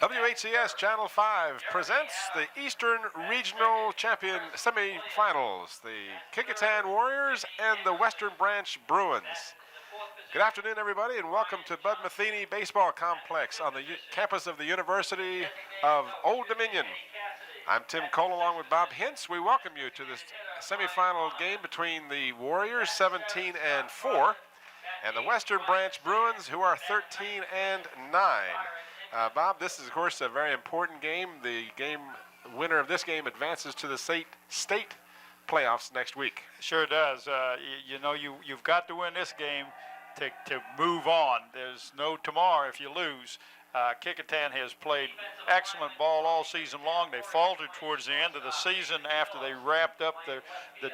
WHCS Channel 5 presents the Eastern Regional Champion semifinals, the Kecoughtan Warriors and the Western Branch Bruins. Good afternoon, everybody, and welcome to Bud Metheny Baseball Complex on the campus of the University of Old Dominion. I'm Tim Cole along with Bob Hintz. We welcome you to this semifinal game between the Warriors, 17-4, and the Western Branch Bruins, who are 13-9. Bob, this is, of course, a very important game. The winner of this game advances to the state playoffs next week. Sure does. You've got to win this game to move on. There's no tomorrow if you lose. Kecoughtan has played excellent ball all season long. They faltered towards the end of the season after they wrapped up the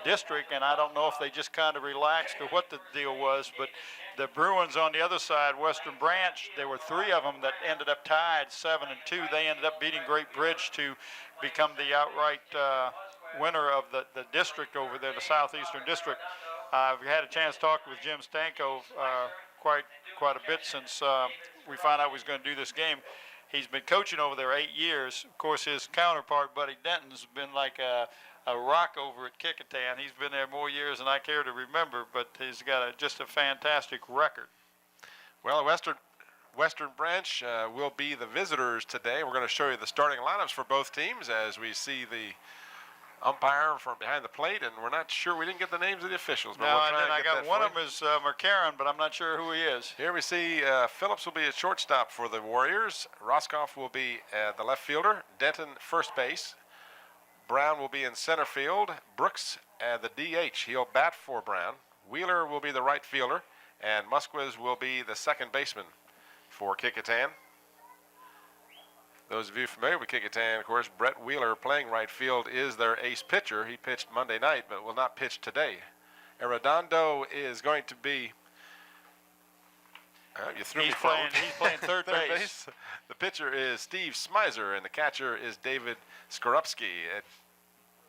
district, and I don't know if they just kind of relaxed or what the deal was, but the Bruins on the other side, Western Branch, there were three of them that ended up tied 7-2. They ended up beating Great Bridge to become the outright winner of the district over there, the Southeastern District. I've had a chance to talk with Jim Stanko quite a bit since we found out we was going to do this game. He's been coaching over there 8 years. Of course, his counterpart, Buddy Denton's been like a rock over at Kecoughtan. He's been there more years than I care to remember, but he's got just a fantastic record. Well, Western Branch will be the visitors today. We're going to show you the starting lineups for both teams as we see the umpire from behind the plate, and we're not sure. We didn't get the names of the officials. But no, we'll and then I got one of them is McCarron, but I'm not sure who he is. Here we see Phillips will be at shortstop for the Warriors. Roscoff will be the left fielder. Denton first base. Brown will be in center field. Brooks the DH. He'll bat for Brown. Wheeler will be the right fielder, and Musquiz will be the second baseman for Kecoughtan. Those of you familiar with Kecoughtan, of course, Brett Wheeler playing right field is their ace pitcher. He pitched Monday night, but will not pitch today. Arredondo is going to be. You threw me for He's playing third base. The pitcher is Steve Smizer, and the catcher is David Skorupski.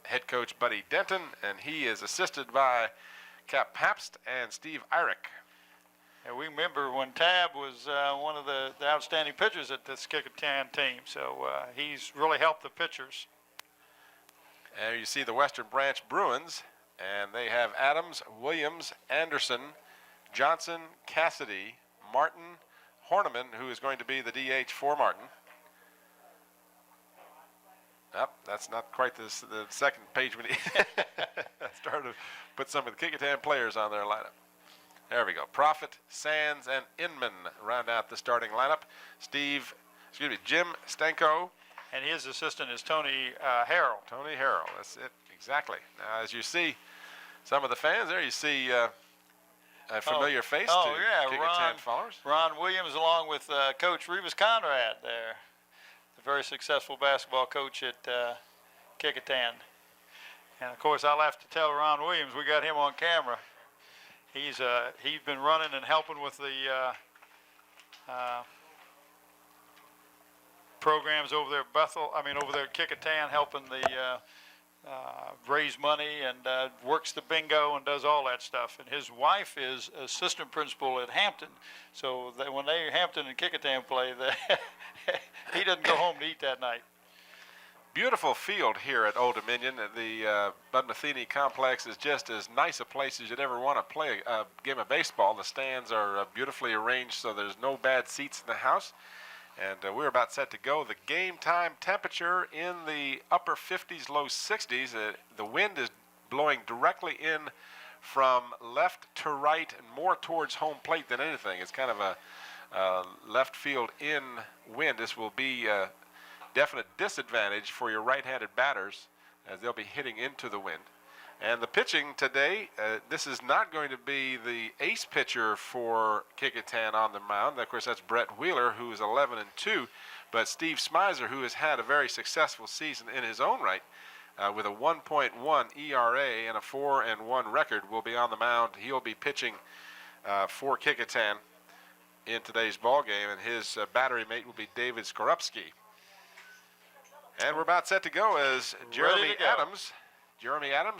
Head coach Buddy Denton, and he is assisted by Cap Pabst and Steve Eyrich. And we remember when Tab was one of the outstanding pitchers at this Kecoughtan team, so he's really helped the pitchers. And you see the Western Branch Bruins, and they have Adams, Williams, Anderson, Johnson, Cassidy, Martin, Horniman, who is going to be the DH for Martin. That's not quite the second page we need. I started to put some of the Kecoughtan players on their lineup. There we go. Profit, Sands, and Inman round out the starting lineup. Jim Stanko. And his assistant is Tony Harrell. Tony Harrell, that's it, exactly. Now, as you see some of the fans there, you see a familiar face to Kecoughtan followers. Ron Williams along with Coach Rebus Conrad there, the very successful basketball coach at Kecoughtan. And, of course, I'll have to tell Ron Williams we got him on camera. He's been running and helping with the programs over there at over there at Kecoughtan, helping the raise money and works the bingo and does all that stuff. And his wife is assistant principal at Hampton, so that when Hampton and Kecoughtan play, he doesn't go home to eat that night. Beautiful field here at Old Dominion. The Bud Metheny complex is just as nice a place as you'd ever want to play a game of baseball. The stands are beautifully arranged, so there's no bad seats in the house. And we're about set to go. The game time temperature in the upper 50s, low 60s. The wind is blowing directly in from left to right and more towards home plate than anything. It's kind of a left field in wind. This will be definite disadvantage for your right-handed batters as they'll be hitting into the wind. And the pitching today, this is not going to be the ace pitcher for Kecoughtan on the mound. Of course, that's Brett Wheeler, who is 11-2, but Steve Smizer, who has had a very successful season in his own right, with a 1.1 ERA and a 4-1 record, will be on the mound. He'll be pitching for Kecoughtan in today's ball game, and his battery mate will be David Skorupski. And we're about set to go as Jeremy Adams,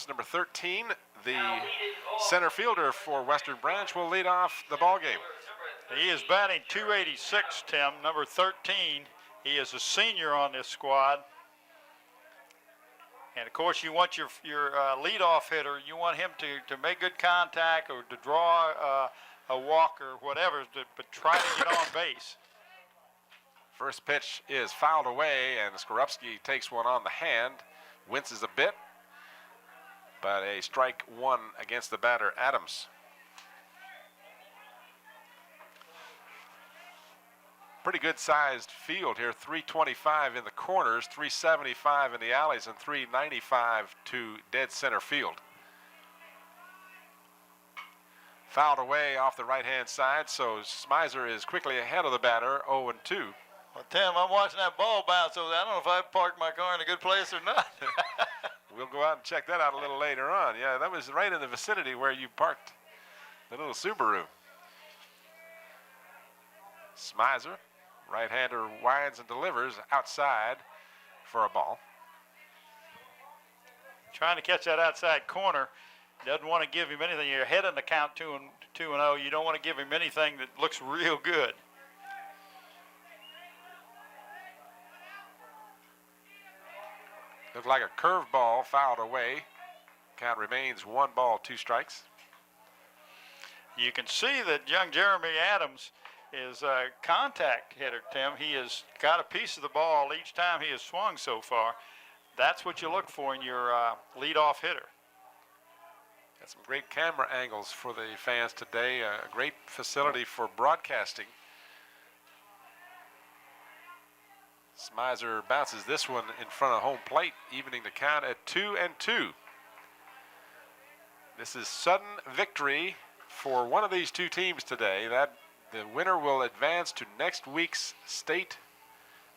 number 13, the center fielder for Western Branch, will lead off the ball game. He is batting .286, Tim, number 13. He is a senior on this squad. And, of course, you want your leadoff hitter, you want him to make good contact or to draw a walk or whatever, but try to get on base. First pitch is fouled away, and Skorupski takes one on the hand, winces a bit, but a strike one against the batter, Adams. Pretty good sized field here, 325 in the corners, 375 in the alleys, and 395 to dead center field. Fouled away off the right-hand side, so Smizer is quickly ahead of the batter, 0-2. Well, Tim, I'm watching that ball bounce over there. I don't know if I parked my car in a good place or not. We'll go out and check that out a little later on. Yeah, that was right in the vicinity where you parked the little Subaru. Smizer, right-hander, winds and delivers outside for a ball. Trying to catch that outside corner. Doesn't want to give him anything. You're ahead in the count 2-0. You don't want to give him anything that looks real good. Looked like a curveball fouled away. Count remains 1 ball, 2 strikes. You can see that young Jeremy Adams is a contact hitter, Tim. He has got a piece of the ball each time he has swung so far. That's what you look for in your leadoff hitter. Got some great camera angles for the fans today. A great facility for broadcasting. Smizer bounces this one in front of home plate, evening the count at 2-2. This is sudden victory for one of these two teams today. That the winner will advance to next week's state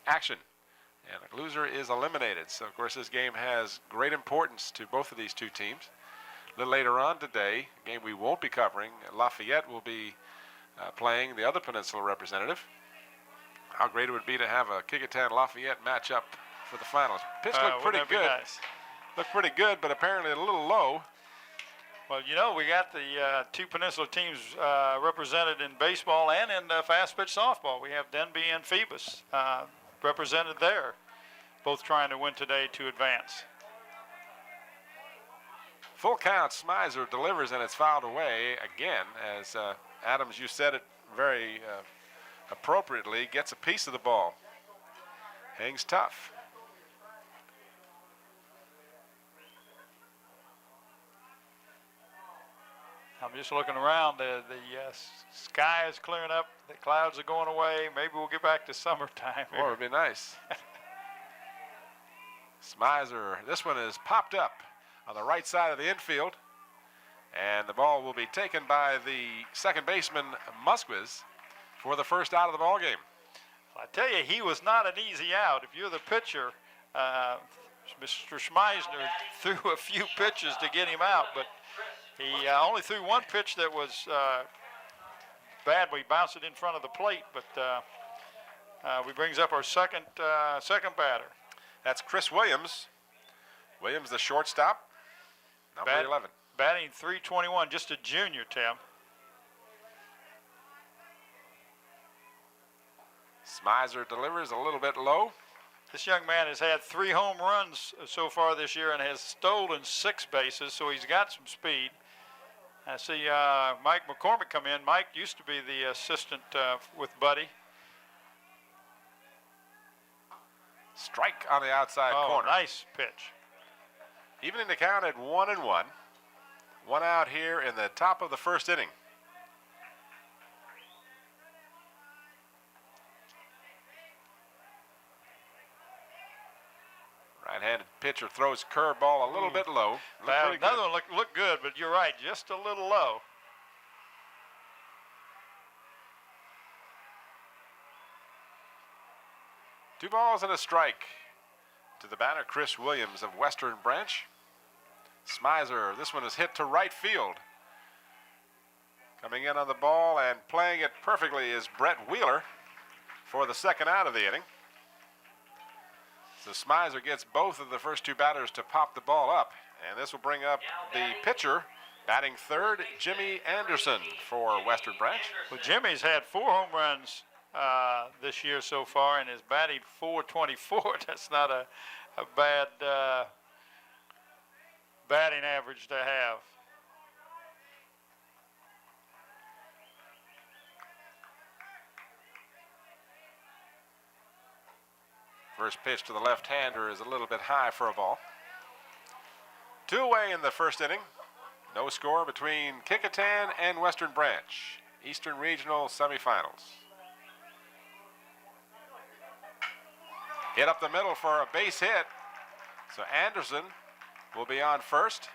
action, and the loser is eliminated. So, of course, this game has great importance to both of these two teams. A little later on today, a game we won't be covering, Lafayette will be playing the other Peninsula representative. How great it would be to have a Kecoughtan Lafayette matchup for the finals. Pitch looked pretty good. Nice? Looked pretty good, but apparently a little low. Well, you know, we got the two Peninsula teams represented in baseball and in fast pitch softball. We have Denby and Phoebus represented there, both trying to win today to advance. Full count, Smizer delivers, and it's fouled away again as Adams, you said it very appropriately, gets a piece of the ball. Hangs tough. I'm just looking around. The sky is clearing up. The clouds are going away. Maybe we'll get back to summertime. Oh, it would be nice. Smizer, this one is popped up on the right side of the infield, and the ball will be taken by the second baseman, Musquiz, for the first out of the ball game. I tell you, he was not an easy out. If you're the pitcher, Mr. Schmeisner threw a few pitches to get him out, but he only threw one pitch that was bad. We bounced it in front of the plate, but we brings up our second batter. That's Chris Williams. Williams, the shortstop, number 11. Batting .321, just a junior, Tim. Smizer delivers a little bit low. This young man has had 3 home runs so far this year and has stolen 6 bases, so he's got some speed. I see Mike McCormick come in. Mike used to be the assistant with Buddy. Strike on the outside corner. Nice pitch. Evening the count at 1-1. 1 out here in the top of the first inning. Right-handed pitcher throws curveball a little bit low. Another one looked good, but you're right, just a little low. Two balls and a strike to the batter, Chris Williams of Western Branch. Smizer, this one is hit to right field. Coming in on the ball and playing it perfectly is Brett Wheeler for the second out of the inning. So Smizer gets both of the first 2 batters to pop the ball up, and this will bring up the pitcher, batting third, Jimmy Anderson for Western Branch. Well, Jimmy's had 4 home runs this year so far and is batting .424. That's not a bad batting average to have. First pitch to the left-hander is a little bit high for a ball. 2 away in the first inning. No score between Kecoughtan and Western Branch. Eastern Regional semifinals. Hit up the middle for a base hit. So Anderson will be on first.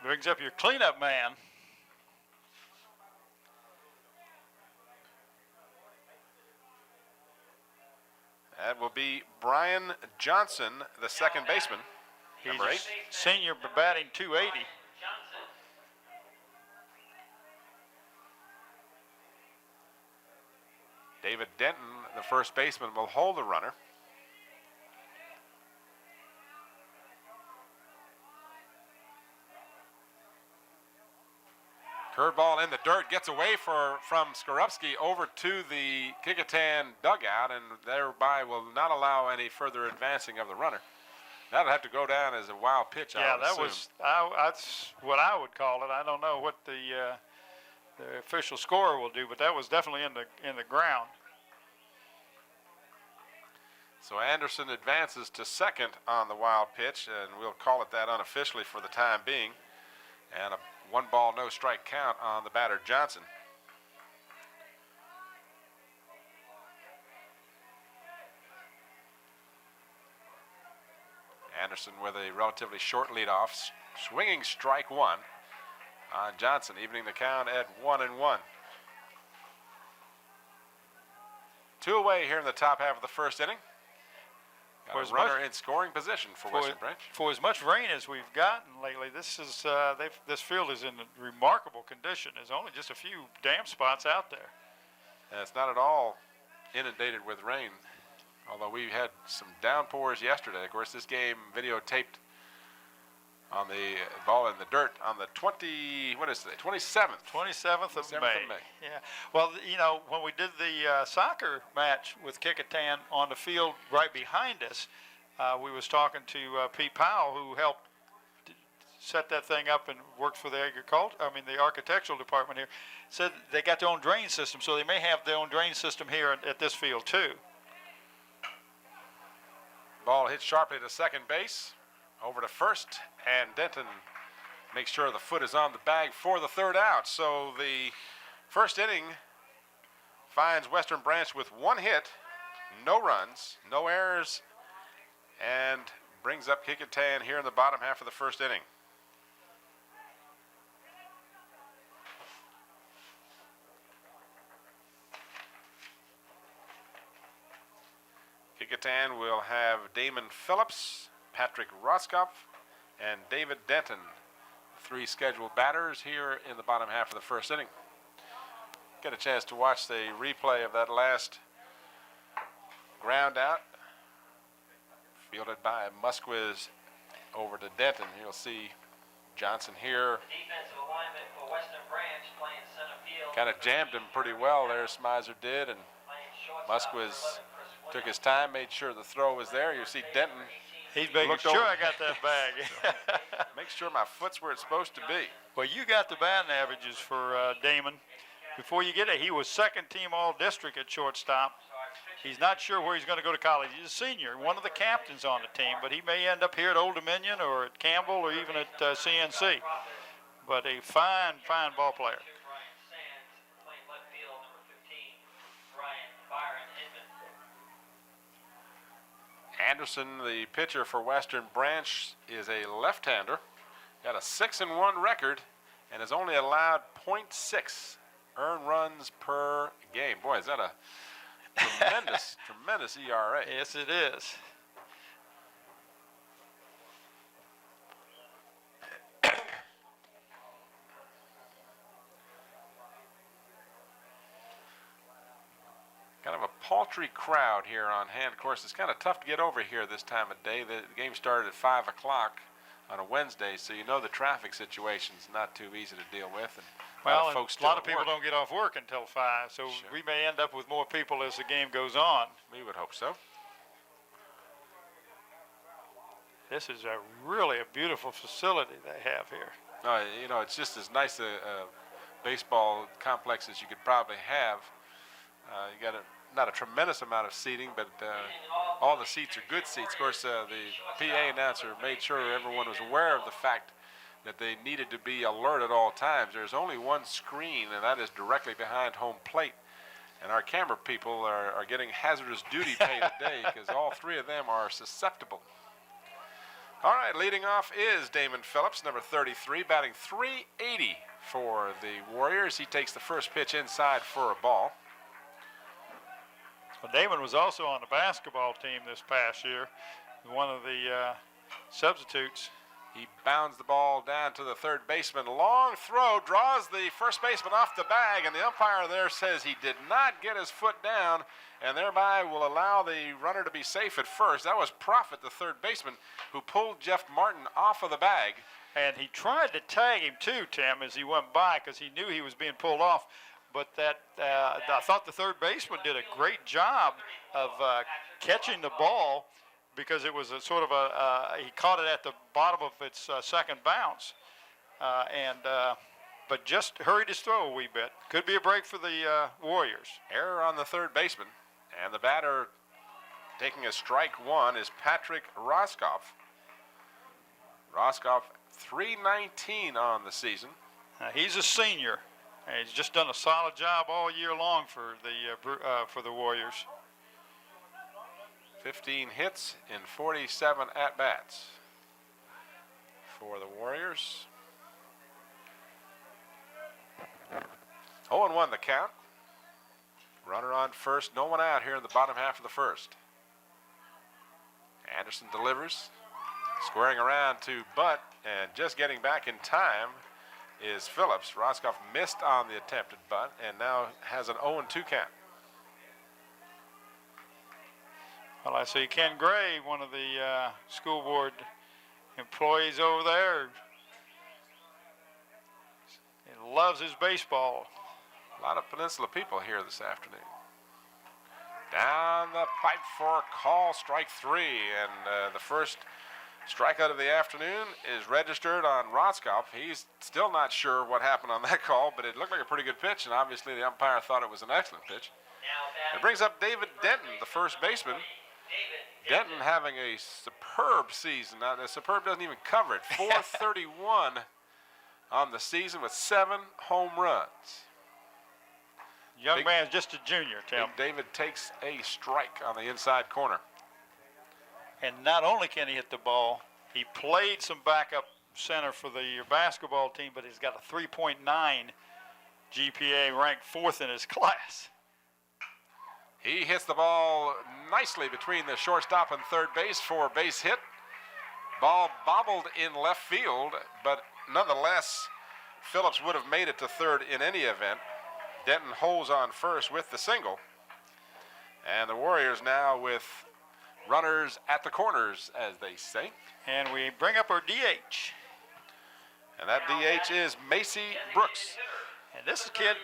Brings up your cleanup man. That will be Brian Johnson, the second baseman. He's Number 8. Senior batting .280. David Denton, the first baseman, will hold the runner. Curveball in the dirt, gets away from Skorupski over to the Kecoughtan dugout, and thereby will not allow any further advancing of the runner. That'll have to go down as a wild pitch. Yeah, that's what I would call it. I don't know what the official scorer will do, but that was definitely in the ground. So Anderson advances to second on the wild pitch, and we'll call it that unofficially for the time being. And a 1-ball, no strike count on the batter Johnson. Anderson with a relatively short leadoff, swinging strike 1 on Johnson, evening the count at 1-1. 2 away here in the top half of the first inning. Got a runner in scoring position for Western Branch. For as much rain as we've gotten lately, this field is in remarkable condition. There's only just a few damp spots out there. And it's not at all inundated with rain, although we had some downpours yesterday. Of course, this game videotaped on the ball in the dirt on the 27th. 27th of May. Yeah. Well, you know, when we did the soccer match with Kecoughtan on the field right behind us, we was talking to Pete Powell, who helped set that thing up and works for the architectural department here. Said they got their own drain system, so they may have their own drain system here at this field too. Ball hit sharply to second base. Over to first, and Denton makes sure the foot is on the bag for the third out. So the first inning finds Western Branch with 1 hit, no runs, no errors, and brings up Kecoughtan here in the bottom half of the first inning. Kecoughtan will have Damon Phillips, Patrick Roskopf, and David Denton, 3 scheduled batters here in the bottom half of the first inning. Get a chance to watch the replay of that last ground out, fielded by Musquiz over to Denton. You'll see Johnson here. Defensive alignment for Western Branch playing center field. Kind of jammed him pretty well there, Smizer did, and Musquiz took his time, made sure the throw was there. You see Denton. He's making sure I got that bag. Make sure my foot's where it's supposed to be. Well, you got the batting averages for Damon. Before you get it, he was second team all-district at shortstop. He's not sure where he's going to go to college. He's a senior, one of the captains on the team, but he may end up here at Old Dominion or at Campbell or even at CNC. But a fine, fine ball player. Anderson, the pitcher for Western Branch, is a left-hander. Got a 6-1 record and has only allowed .6 earned runs per game. Boy, is that a tremendous, tremendous ERA. Yes, it is. Kind of a paltry crowd here on hand. Of course, it's kind of tough to get over here this time of day. The game started at 5 o'clock on a Wednesday, so you know the traffic situation's not too easy to deal with. And Well, a a lot of people don't get off work until 5, so Sure. we may end up with more people as the game goes on. We would hope so. This is really a beautiful facility they have here. You know, it's just as nice a baseball complex as you could probably have. You got not a tremendous amount of seating, but all the seats are good seats. Of course, the PA announcer made sure everyone was aware of the fact that they needed to be alert at all times. There's only one screen, and that is directly behind home plate. And our camera people are getting hazardous duty pay today because all three of them are susceptible. All right, leading off is Damon Phillips, number 33, batting .380 for the Warriors. He takes the first pitch inside for a ball. Well, Damon was also on the basketball team this past year, one of the substitutes. He bounds the ball down to the third baseman. Long throw, draws the first baseman off the bag, and the umpire there says he did not get his foot down, and thereby will allow the runner to be safe at first. That was Profit, the third baseman, who pulled Jeff Martin off of the bag. And he tried to tag him too, Tim, as he went by, because he knew he was being pulled off. But I thought the third baseman did a great job of catching the ball, because it was a sort of he caught it at the bottom of its second bounce, but just hurried his throw a wee bit. Could be a break for the Warriors. Error on the third baseman, and the batter taking a strike one is Patrick Roscoff. Roscoff, .319 on the season. He's a senior, and he's just done a solid job all year long for the Warriors. 15 hits in 47 at-bats for the Warriors. 0-1 the count. Runner on first, no one out here in the bottom half of the first. Anderson delivers, squaring around to Butt, and just getting back in time is Phillips. Roscoff missed on the attempted bunt and now has an 0-2 count. Well, I see Ken Gray, one of the school board employees over there. He loves his baseball. A lot of Peninsula people here this afternoon. Down the pipe for a call, strike three, and the first strikeout of the afternoon is registered on Roscoff. He's still not sure what happened on that call, but it looked like a pretty good pitch, and obviously the umpire thought it was an excellent pitch. It brings up David Denton, the first baseman. Denton having a superb season. Now, the superb doesn't even cover it. .431 on the season with 7 home runs. Young man's just a junior, Tim. David takes a strike on the inside corner. And not only can he hit the ball, he played some backup center for the basketball team, but he's got a 3.9 GPA, ranked 4th in his class. He hits the ball nicely between the shortstop and third base for a base hit. Ball bobbled in left field, but nonetheless, Phillips would have made it to third in any event. Denton holds on first with the single. And the Warriors now with runners at the corners, as they say. And we bring up our DH. And that DH is Macy Brooks. And this kid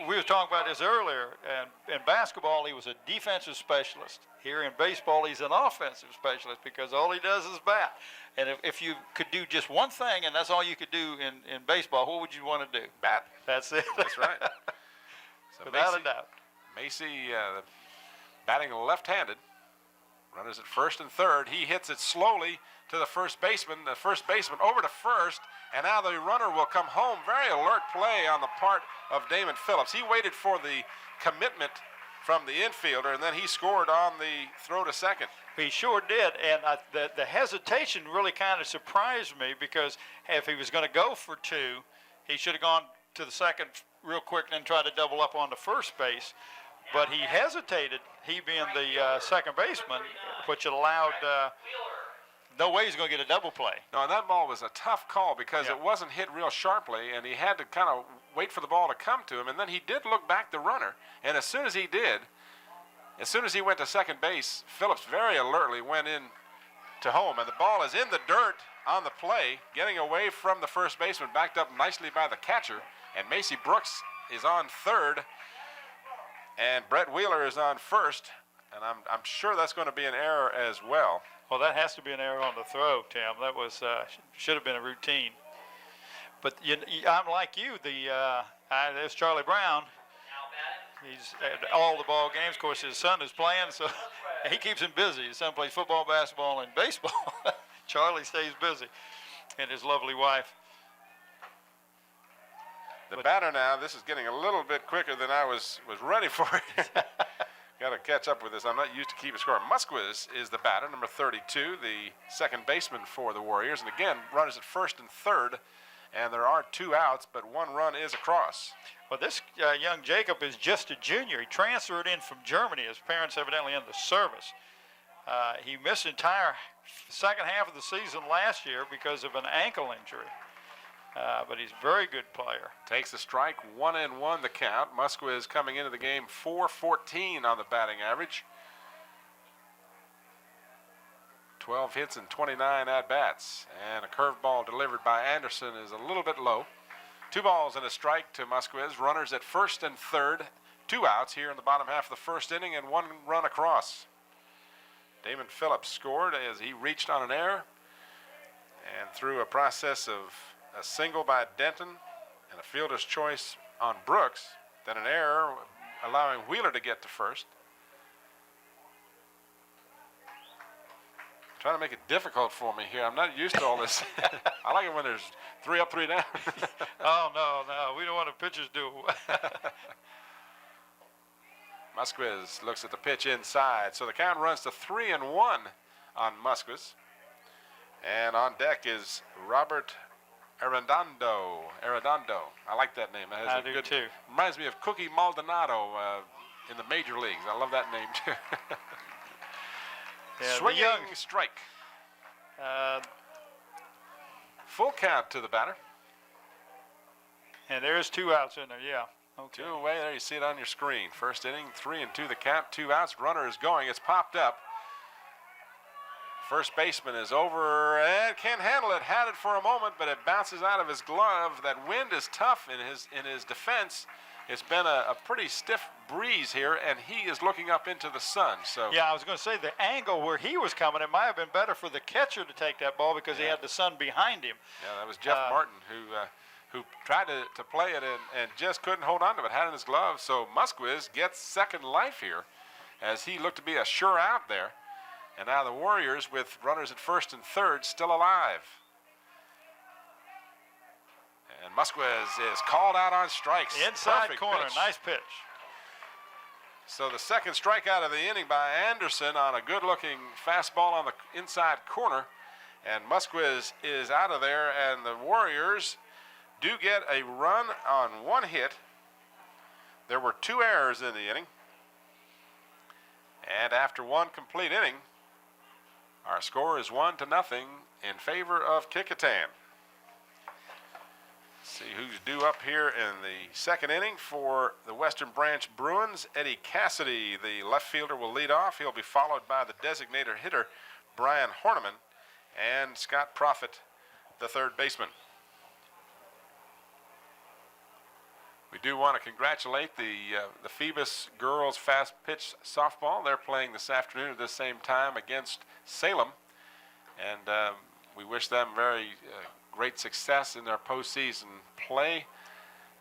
we were talking about this earlier, and in basketball he was a defensive specialist. Here in baseball he's an offensive specialist because all he does is bat. And if you could do just one thing and that's all you could do in baseball, what would you want to do? Bat. That's it. That's right. So Without a doubt. Macy batting left-handed. Runners at first and third. He hits it slowly to the first baseman. The first baseman over to first, and now the runner will come home. Very alert play on the part of Damon Phillips. He waited for the commitment from the infielder, and then he scored on the throw to second. He sure did, and the hesitation really kind of surprised me because if he was going to go for 2, he should have gone to the second real quick and then tried to double up on the first base. But he hesitated, he being the second baseman, which allowed no way he's going to get a double play. No, and that ball was a tough call because it wasn't hit real sharply, and he had to kind of wait for the ball to come to him, and then he did look back the runner, and as soon as he did, as soon as he went to second base, Phillips very alertly went in to home, and the ball is in the dirt on the play, getting away from the first baseman, backed up nicely by the catcher, and Macy Brooks is on third, and Brett Wheeler is on first, and I'm sure that's going to be an error as well. Well, that has to be an error on the throw, Tim. That was should have been a routine. But I'm like you. There's Charlie Brown. He's at all the ball games. Of course, his son is playing, so he keeps him busy. His son plays football, basketball, and baseball. Charlie stays busy, and his lovely wife. The batter now, this is getting a little bit quicker than I was ready for it. Got to catch up with this. I'm not used to keeping score. Musquiz is the batter, number 32, the second baseman for the Warriors. And again, runners at first and third, and there are 2 outs, but 1 run is across. Well, this young Jacob is just a junior. He transferred in from Germany. His parents evidently in the service. He missed the entire second half of the season last year because of an ankle injury. But he's a very good player. Takes the strike, 1-1 the count. Musquiz coming into the game 4-14 on the batting average. 12 hits and 29 at-bats. And a curveball delivered by Anderson is a little bit low. 2 balls and a strike to Musquiz. Runners at first and third. 2 outs here in the bottom half of the first inning and 1 run across. Damon Phillips scored as he reached on an error. And through a process of a single by Denton and a fielder's choice on Brooks, then an error allowing Wheeler to get to first. Trying to make it difficult for me here. I'm not used to all this. I like it when there's 3 up, 3 down. Oh, no, we don't want the pitchers do. Musquiz looks at the pitch inside. So the count runs to 3-1 on Musquiz. And on deck is Robert Arredondo. I like that name. That has I do good, too. Reminds me of Cookie Maldonado in the major leagues. I love that name too. Yeah, Swinging strike. Full count to the batter. And there's 2 outs in there, yeah. Okay. 2 away. There you see it on your screen. First inning, 3-2 the count. 2 outs. Runner is going. It's popped up. First baseman is over and can't handle it. Had it for a moment, but it bounces out of his glove. That wind is tough in his defense. It's been a pretty stiff breeze here, and he is looking up into the sun. So yeah, I was going to say the angle where he was coming, it might have been better for the catcher to take that ball because he had the sun behind him. Yeah, that was Jeff Martin who tried to play it and just couldn't hold on to it. Had it in his glove. So Musquiz gets second life here, as he looked to be a sure out there. And now the Warriors, with runners at first and third, still alive. And Musquiz is called out on strikes. Inside Perfect corner, pitch. nice pitch. So the second strikeout of the inning by Anderson on a good-looking fastball on the inside corner. And Musquiz is out of there, and the Warriors do get a run on 1 hit. There were 2 errors in the inning. And after 1 complete inning, our score is 1-0 in favor of Kecoughtan. See who's due up here in the second inning for the Western Branch Bruins. Eddie Cassidy, the left fielder, will lead off. He'll be followed by the designated hitter, Brian Horniman, and Scott Proffitt, the third baseman. We do want to congratulate the Phoebus girls fast pitch softball. They're playing this afternoon at the same time against Salem, and we wish them very great success in their postseason play.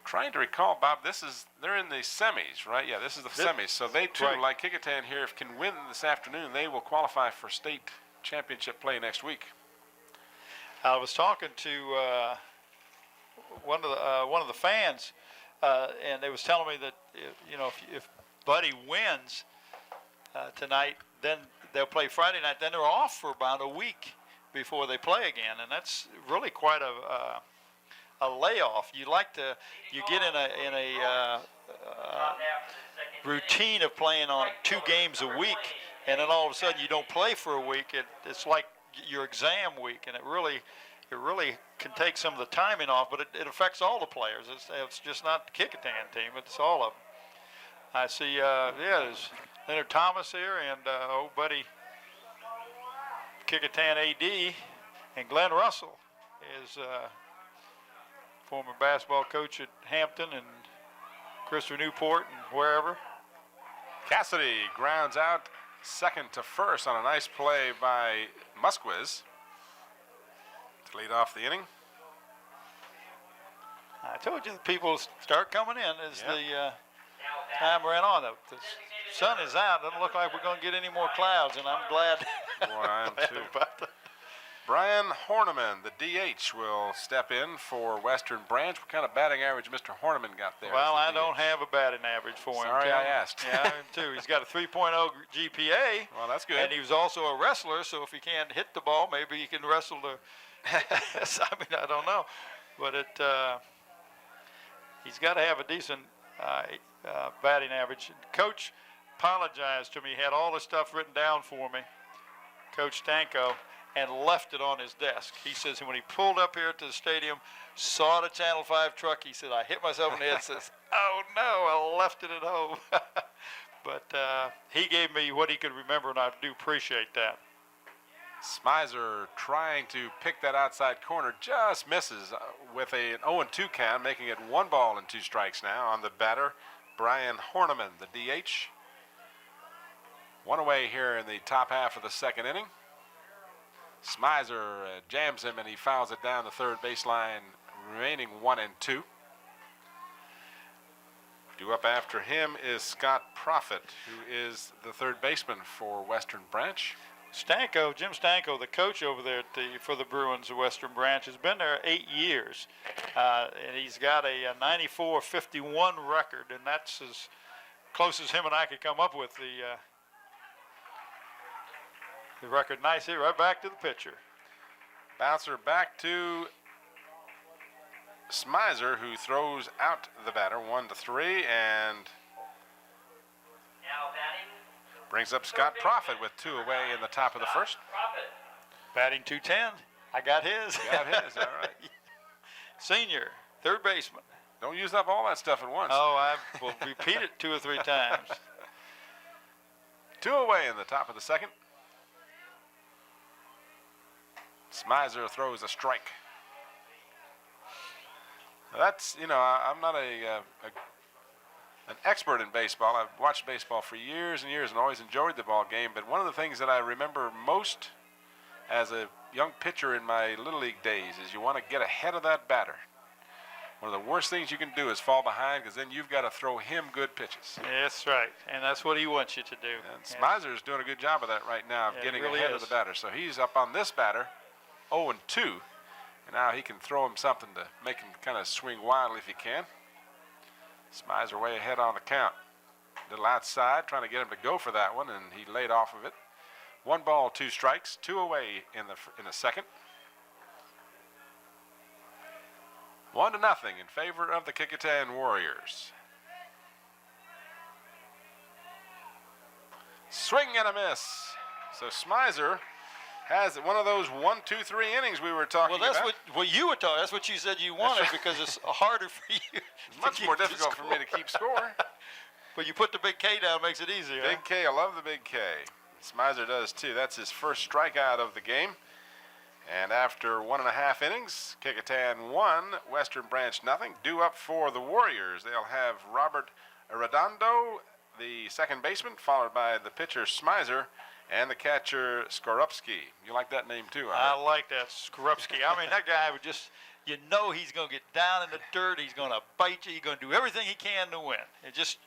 Trying to recall, Bob, they're in the semis, right? Yeah, this is the semis. So they too, right, like Kecoughtan here, if can win this afternoon, they will qualify for state championship play next week. I was talking to one of the fans, and they was telling me that if Buddy wins tonight, then they'll play Friday night. Then they're off for about a week before they play again, and that's really quite a layoff. You get in a routine of playing on 2 games a week, and then all of a sudden you don't play for a week. It's like your exam week, and it really can take some of the timing off, but it affects all the players. It's just not the Kecoughtan team, it's all of them. I see, there's Leonard Thomas here and old buddy Kecoughtan AD, And Glenn Russell is former basketball coach at Hampton and Christopher Newport and wherever. Cassidy grounds out second to first on a nice play by Musquiz to lead off the inning. I told you the people start coming in as the time ran on. The sun is out. Doesn't look like we're going to get any more clouds, and I'm glad. Boy, I am too. Brian Horniman, the DH, will step in for Western Branch. What kind of batting average Mr. Horniman got there? Well, I don't have a batting average for him. Sorry, I asked. Yeah, I am too. He's got a 3.0 GPA. Well, that's good. And he was also a wrestler, so if he can't hit the ball, maybe he can wrestle the. I mean, I don't know, but he's got to have a decent batting average. Coach apologized to me. He had all this stuff written down for me, Coach Stanko, and left it on his desk. He says when he pulled up here to the stadium, saw the Channel 5 truck, he said, I hit myself in the head, says, oh no, I left it at home. But he gave me what he could remember, and I do appreciate that. Smizer trying to pick that outside corner, just misses with an 0-2 count, making it 1 ball and 2 strikes now on the batter, Brian Horniman, the DH. 1 away here in the top half of the second inning. Smizer jams him and he fouls it down the third baseline, remaining 1-2. Due up after him is Scott Proffitt, who is the third baseman for Western Branch. Stanko, Jim Stanko, the coach over there for the Bruins of Western Branch, has been there 8 years, and he's got a 94-51 record, and that's as close as him and I could come up with the record. Nice here, right back to the pitcher. Bouncer back to Smizer, who throws out the batter 1-3, and Now batting. brings up Scott Proffitt with 2 away in the top of the first. Profit. Batting 210. I got his. Got his, all right. Senior, third baseman. Don't use up all that stuff at once. Oh, I will repeat it 2 or 3 times. 2 away in the top of the second. Smizer throws a strike. That's, you know, I'm not an expert in baseball. I've watched baseball for years and years and always enjoyed the ball game, but one of the things that I remember most as a young pitcher in my Little League days is you want to get ahead of that batter. One of the worst things you can do is fall behind, because then you've got to throw him good pitches. That's right, and that's what he wants you to do. And Smizer's doing a good job of that right now, of getting really ahead of the batter. So he's up on this batter, 0-2, and now he can throw him something to make him kind of swing wildly if he can. Smizer way ahead on the count. A little outside, trying to get him to go for that one, and he laid off of it. 1 ball, 2 strikes, 2 away in the second. 1-0 in favor of the Kecoughtan Warriors. Swing and a miss. So Smizer has one of those 1, 2, 3 innings we were talking about. Well, that's what you were talking. That's what you said you wanted, because it's harder for you. It's much more difficult for me to keep score. But you put the big K down, makes it easier. Big K, I love the big K. Smizer does too. That's his first strikeout of the game. And after 1.5 innings, Kecoughtan 1, Western Branch nothing. Due up for the Warriors, they'll have Robert Arredondo, the second baseman, followed by the pitcher Smizer and the catcher Skorupski. You like that name too, I like that, Skorupski. I mean, that guy would just, you know, he's going to get down in the dirt. He's going to bite you. He's going to do everything he can to win. It just,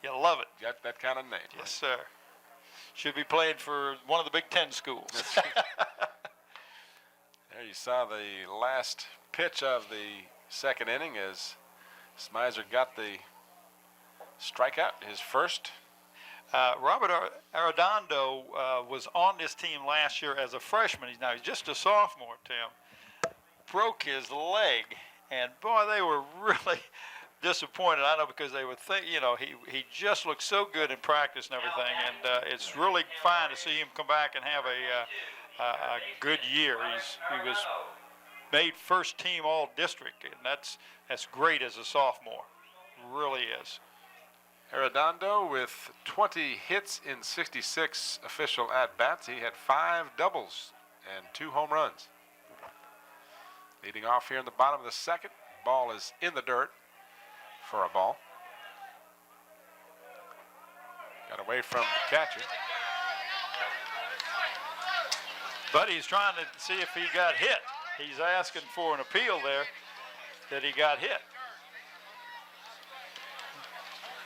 you love it. Got that kind of name. Yes, sir. Should be playing for one of the Big Ten schools. There you saw the last pitch of the second inning as Smizer got the strikeout, his first. Robert Arredondo was on this team last year as a freshman. He's just a sophomore, Tim. Broke his leg, and boy, they were really disappointed. I know, because they would think, you know, he just looked so good in practice and everything, and it's really fine to see him come back and have a good year. He was made first team all district, and that's great as a sophomore. Really is. Arredondo with 20 hits in 66 official at-bats. He had 5 doubles and 2 home runs. Leading off here in the bottom of the second. Ball is in the dirt for a ball. Got away from the catcher. But he's trying to see if he got hit. He's asking for an appeal there that he got hit.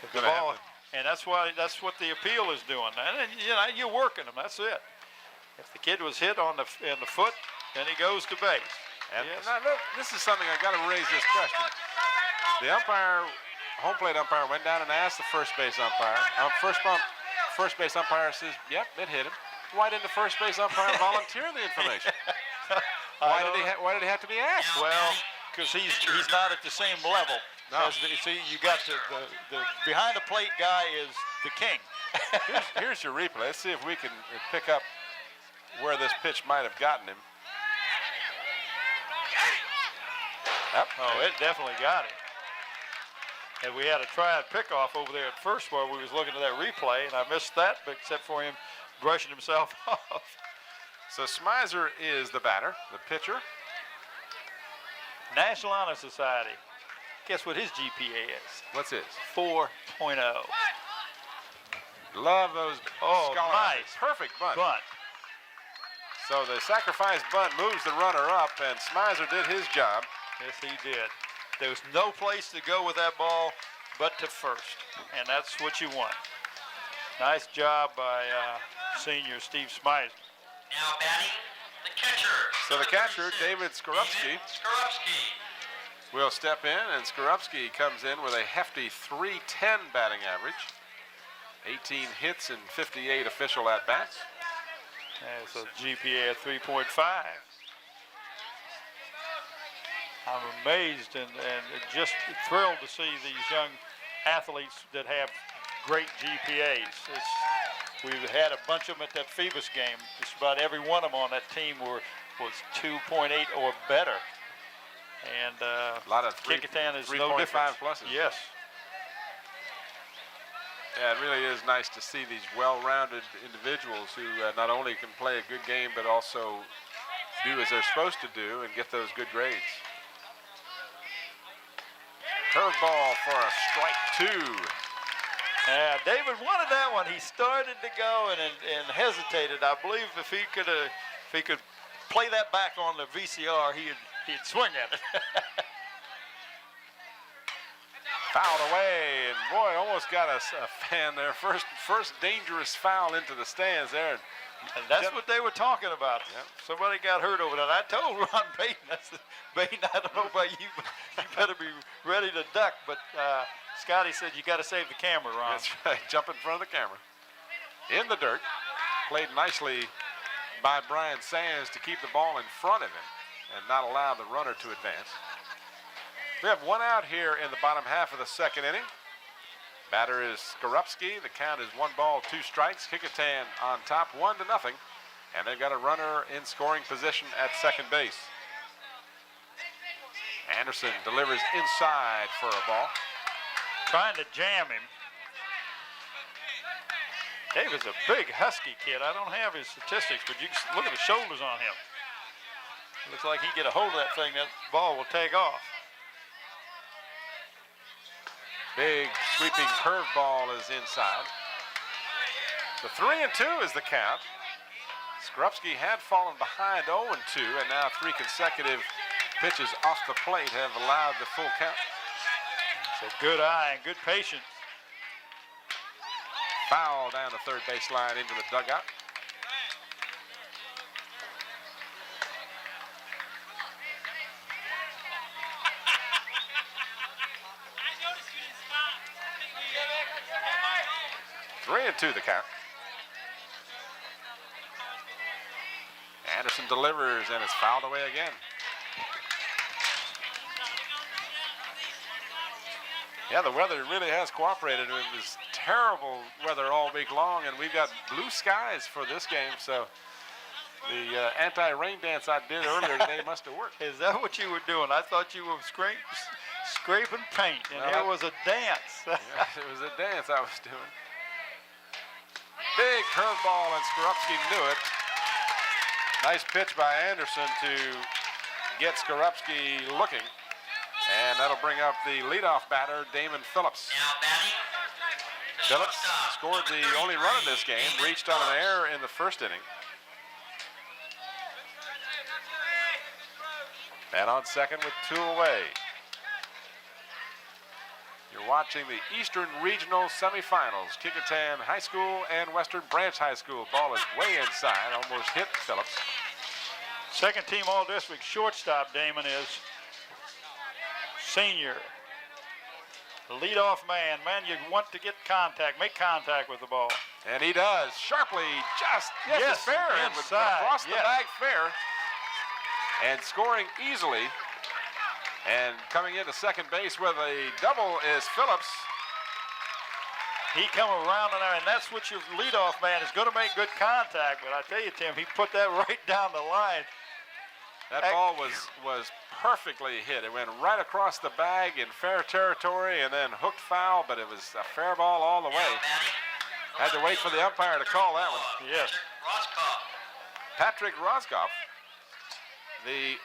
If the ball, and that's what the appeal is doing. And you know, you're working him. That's it. If the kid was hit in the foot, then he goes to base. And Yes. now look, this is something I got to raise this question. The umpire, home plate umpire, went down and asked the first base umpire. First base umpire says, "Yep, it hit him." Why didn't the first base umpire volunteer the information? Why did he have to be asked? Well, because he's not at the same level. No. See, you got the behind the plate guy is the king. Here's your replay. Let's see if we can pick up where this pitch might have gotten him. Yep. Oh, it definitely got him. And we had a try and pickoff over there at first where we was looking at that replay, and I missed that, but except for him brushing himself off. So Smizer is the batter, the pitcher. National Honor Society. Guess what his GPA is? What's his? 4.0. Love those. Oh, scholar nice. athletes. Perfect bunt. Bunt. So the sacrifice bunt moves the runner up, and Smizer did his job. Yes, he did. There was no place to go with that ball but to first, and that's what you want. Nice job by senior Steve Smizer. Now batting, the catcher. So the catcher, David Skorupski, will step in, and Skorupski comes in with a hefty .310 batting average. 18 hits and 58 official at-bats. That's a GPA of 3.5. I'm amazed and just thrilled to see these young athletes that have great GPAs. We've had a bunch of them at that Phoebus game. Just about every one of them on that team was 2.8 or better. And A lot of Kecoughtan is no different. 3.5 pluses. Yes. Yeah, it really is nice to see these well-rounded individuals who not only can play a good game but also do as they're supposed to do and get those good grades. Curveball for a strike 2. Yeah, David wanted that one. He started to go and hesitated. I believe if he could play that back on the VCR, he'd swing at it. Fouled away, and boy, almost got a fan there. First dangerous foul into the stands there. And that's what they were talking about. Yep. Somebody got hurt over that. I told Ron Payton, Payton, I don't know about you, but you better be ready to duck. But Scotty said, you got to save the camera, Ron. That's right, jump in front of the camera. In the dirt, played nicely by Brian Sands to keep the ball in front of him and not allow the runner to advance. We have one out here in the bottom half of the second inning. Batter is Skorupski. The count is 1 ball, 2 strikes. Kecoughtan on top, 1-0. And they've got a runner in scoring position at second base. Anderson delivers inside for a ball. Trying to jam him. David's a big, husky kid. I don't have his statistics, but you can look at the shoulders on him. Looks like he get a hold of that thing, that ball will take off. Big sweeping curveball is inside. The 3-2 is the count. Skorupski had fallen behind 0-2, and now 3 consecutive pitches off the plate have allowed the full count. It's a good eye and good patience. Foul down the third base line into the dugout. Three and two the count. Anderson delivers and it's fouled away again. Yeah, the weather really has cooperated. It was terrible weather all week long, and we've got blue skies for this game, so the anti-rain dance I did earlier today must have worked. Is that what you were doing? I thought you were scraping paint, and Well, it was a dance. Yeah, it was a dance I was doing. Big curveball, and Skorupski knew it. Nice pitch by Anderson to get Skorupski looking. And that'll bring up the leadoff batter, Damon Phillips. Now batting. Phillips scored the only run of this game, reached on an error in the first inning. Man on second with 2 away. You're watching the Eastern Regional Semifinals. Kecoughtan High School and Western Branch High School. Ball is way inside, almost hit Phillips. Second team all-district shortstop, Damon, is senior. The leadoff man. Man, you want to get contact, make contact with the ball. And he does, sharply, just Yes, fair, and inside, across the yes. bag fair. And scoring easily. And coming into second base with a double is Phillips. He come around in there, and that's what your leadoff man is going to make good contact. But I tell you, Tim, he put that right down the line. That ball was perfectly hit. It went right across the bag in fair territory and then hooked foul, but it was a fair ball all the way. Had to wait for the umpire to call that one. Yes. Patrick Roskoff, the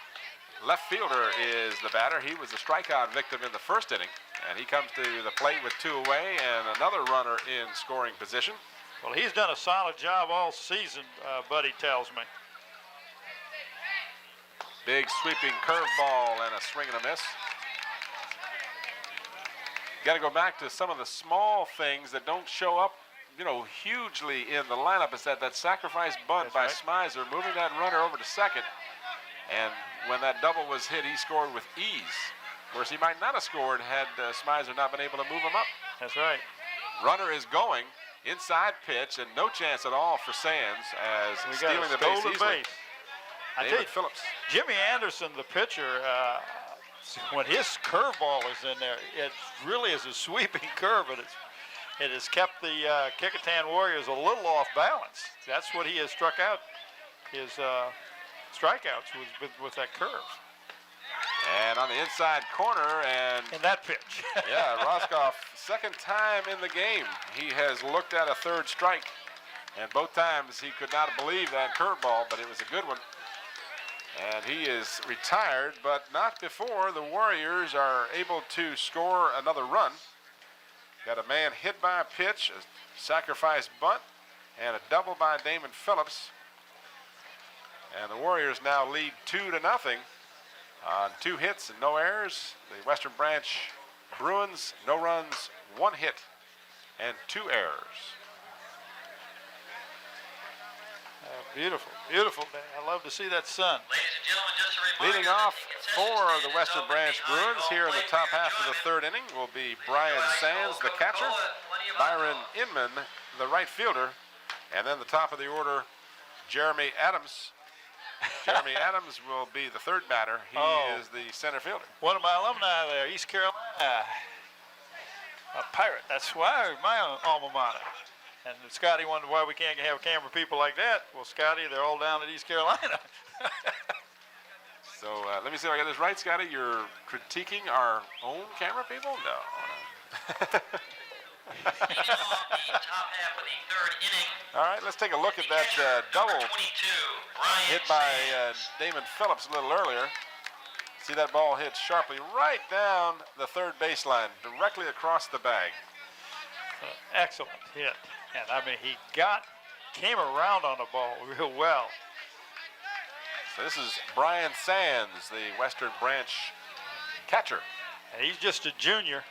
left fielder, is the batter. He was a strikeout victim in the first inning, and he comes to the plate with 2 away and another runner in scoring position. Well, he's done a solid job all season, Buddy tells me. Big sweeping curveball and a swing and a miss. Got to go back to some of the small things that don't show up, hugely in the lineup. Is that sacrifice bunt by Smizer, moving that runner over to second. And when that double was hit, he scored with ease. Whereas he might not have scored had Smizer not been able to move him up. That's right. Runner is going, inside pitch, and no chance at all for Sands as stealing the base easily. I tell you, Phillips. Jimmy Anderson, the pitcher, when his curveball is in there, it really is a sweeping curve, but it has kept the Kecoughtan Warriors a little off balance. That's what he has struck out his strikeouts with that curve. And on the inside corner, and that pitch. Yeah, Roskoff, second time in the game, he has looked at a third strike. And both times he could not believe that curveball, but it was a good one. And he is retired, but not before the Warriors are able to score another run. Got a man hit by a pitch, a sacrifice bunt, and a double by Damon Phillips. And the Warriors now lead 2-0 on 2 hits and no errors. The Western Branch Bruins, no runs, 1 hit, and 2 errors. Beautiful, beautiful day. I love to see that sun. Ladies and gentlemen, just a reminder. Leading off for the Western Branch Bruins here in the top half of the third inning will be Brian Sands, the catcher, Byron Inman, the right fielder, and then the top of the order, Jeremy Adams. Jeremy Adams will be the third batter. He is the center fielder. One of my alumni there, East Carolina, a Pirate. That's why my alma mater. And Scotty wondered why we can't have camera people like that. Well, Scotty, they're all down at East Carolina. So let me see if I get this right, Scotty. You're critiquing our own camera people? No. Leading off the top half of the third inning. All right, let's take a look at that double 22, Brian hit by Sands. Damon Phillips a little earlier. See that ball hit sharply right down the third baseline, directly across the bag. Excellent hit. And I mean, he came around on the ball real well. So this is Brian Sands, the Western Branch catcher. And he's just a junior.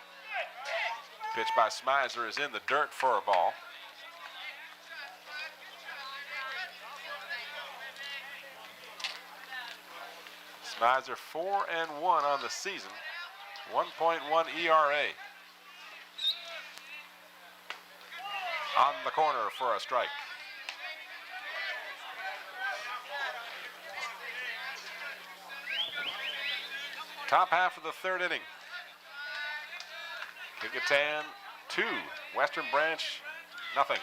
Pitch by Smizer is in the dirt for a ball. Smizer 4-1 on the season, 1.1 ERA. On the corner for a strike. Top half of the third inning. Kecoughtan 2, Western Branch nothing.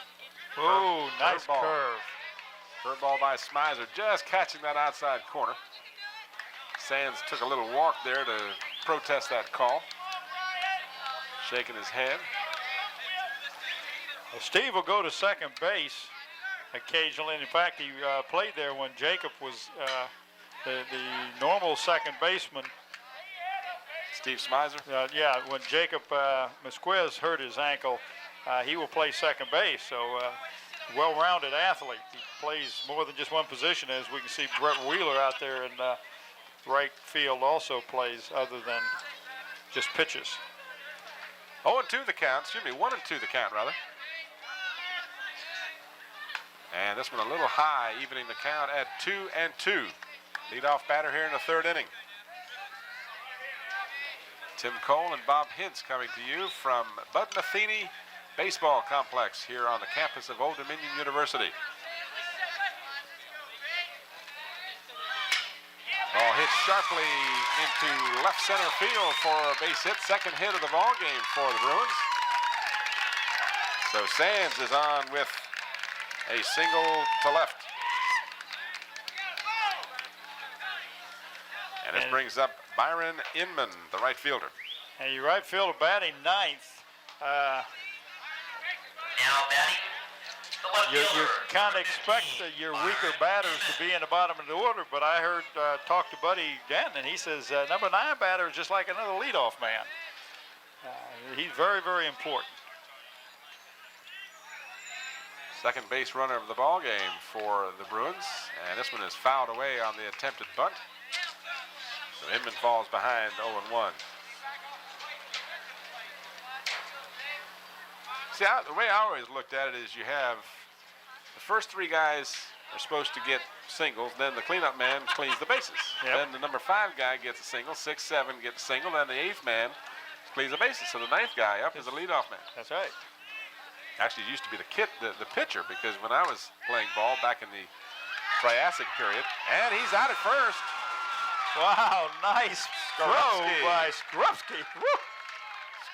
Oh, nice curveball. curve. Curveball by Smizer, just catching that outside corner. Sands took a little walk there to protest that call. Shaking his head. Well, Steve will go to second base occasionally. In fact, he played there when Jacob was the normal second baseman. Steve Smizer. Yeah, when Jacob Mesquez hurt his ankle, he will play second base. So well-rounded athlete. He plays more than just one position, as we can see Brett Wheeler out there in right field also plays other than just pitches. 0-2 the count. Excuse me, 1-2 the count, rather. And this one a little high, evening the count at 2-2. Leadoff batter here in the third inning. Tim Cole and Bob Hintz coming to you from Bud Metheny Baseball Complex here on the campus of Old Dominion University. Ball hit sharply into left center field for a base hit. Second hit of the ball game for the Bruins. So Sands is on with a single to left. And this brings up Byron Inman, the right fielder. And your right fielder batting ninth. Now batting the left You fielder. kind of expect your weaker batters to be in the bottom of the order, but I heard talk to Buddy Gannon, and he says number 9 batter is just like another leadoff man. He's very, very important. Second base runner of the ball game for the Bruins, and this one is fouled away on the attempted bunt. So Inman falls behind 0-1. See, the way I always looked at it is you have the first 3 guys are supposed to get singles, then the cleanup man cleans the bases. Yep. Then the number 5 guy gets a single, 6, 7 gets a single, then the 8th man cleans the bases. So the 9th guy up is a leadoff man. That's right. Actually, it used to be the pitcher, because when I was playing ball back in the Triassic period, and he's out at first. Wow, nice throw Skorupski. by Skorupski. Woo.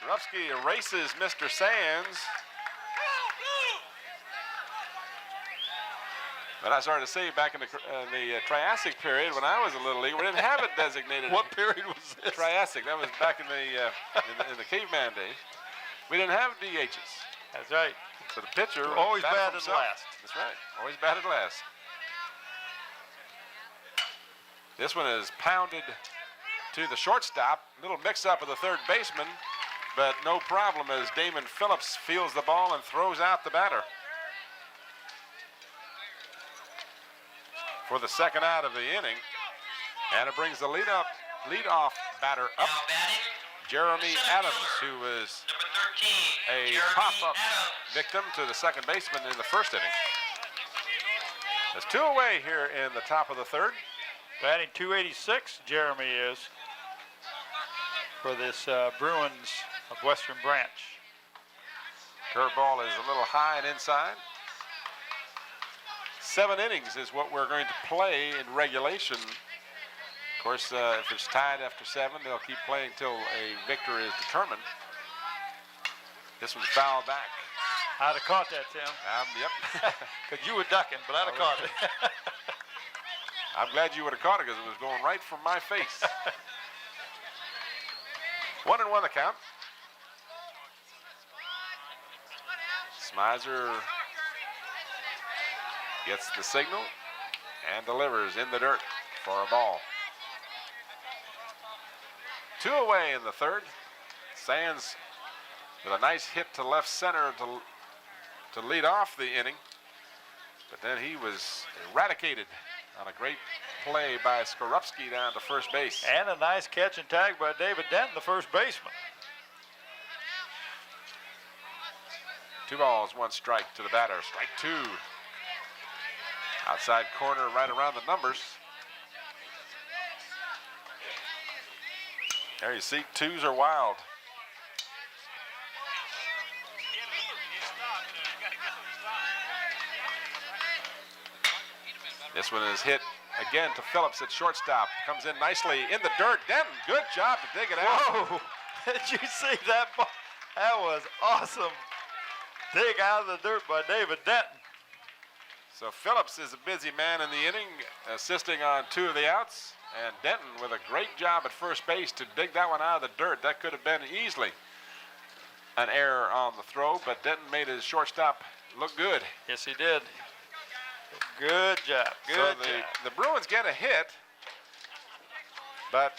Skorupski erases Mr. Sands. But I started to say back in the Triassic period when I was a little league, we didn't have it designated. What period was this? Triassic? That was back in the caveman days. We didn't have DHs. That's right. So the pitcher Always batted batted himself. last. That's right. Always batted last. This one is pounded to the shortstop. Little mix-up of the third baseman, but no problem as Damon Phillips fields the ball and throws out the batter. For the second out of the inning, and it brings the leadoff batter up, Now batting Jeremy center Adams, fielder, who was number 13, a Jeremy pop-up Adams. victim to the second baseman in the first inning. There's 2 away here in the top of the third. Batting 286, Jeremy is, for this Bruins of Western Branch. Curveball is a little high and inside. 7 innings is what we're going to play in regulation. Of course, if it's tied after 7, they'll keep playing till a victor is determined. This one's fouled back. I'd have caught that, Tim. Yep. Because you were ducking, but I'd have caught it. I'm glad you would have caught it because it was going right from my face. 1-1 the count. Smizer gets the signal and delivers in the dirt for a ball. 2 away in the third. Sands with a nice hit to left center to lead off the inning. But then he was eradicated on a great play by Skorupski down to first base. And a nice catch and tag by David Denton, the first baseman. 2 balls, 1 strike to the batter. Strike 2. Outside corner right around the numbers. There you see, 2s are wild. This one is hit again to Phillips at shortstop. Comes in nicely in the dirt. Denton, good job to dig it out. Whoa! Did you see that ball? That was awesome. Dig out of the dirt by David Denton. So Phillips is a busy man in the inning, assisting on 2 of the outs. And Denton with a great job at first base to dig that one out of the dirt. That could have been easily an error on the throw, but Denton made his shortstop look good. Yes, he did. Good job. Good So job. the Bruins get a hit, but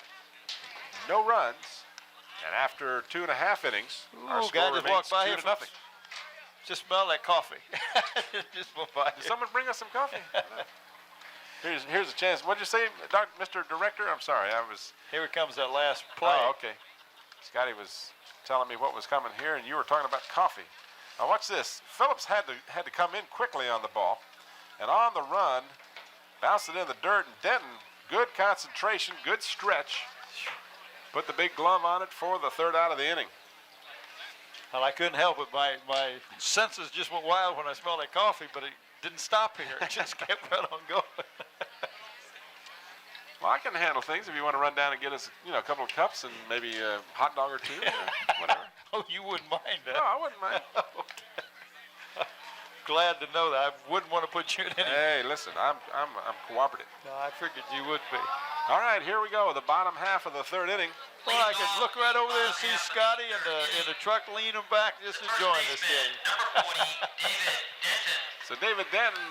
no runs. And after 2.5 innings, our Ooh, score guy just remains walked by 2 here to from nothing. just smell that coffee. Just went by Did here. someone bring us some coffee? Here's a chance. What'd you say, Mr. Director? I'm sorry, I was. Here comes that last play. Oh, okay. Scotty was telling me what was coming here, and you were talking about coffee. Now watch this. Phillips had to come in quickly on the ball, and on the run, bounced it in the dirt. And Denton, good concentration, good stretch. Put the big glove on it for the 3rd out of the inning. Well, I couldn't help it. My senses just went wild when I smelled that coffee, but it didn't stop here. It just kept right on going. Well, I can handle things if you want to run down and get us, a couple of cups and maybe a hot dog or two, whatever. Oh, you wouldn't mind that? No, I wouldn't mind. Glad to know that. I wouldn't want to put you in any. Hey, listen, I'm cooperative. No, I figured you would be. All right, here we go. The bottom half of the 3rd inning. Well, I can look right over there and see Scotty in the truck leaning back, just enjoying this game. Number 40, David Denton. So David Denton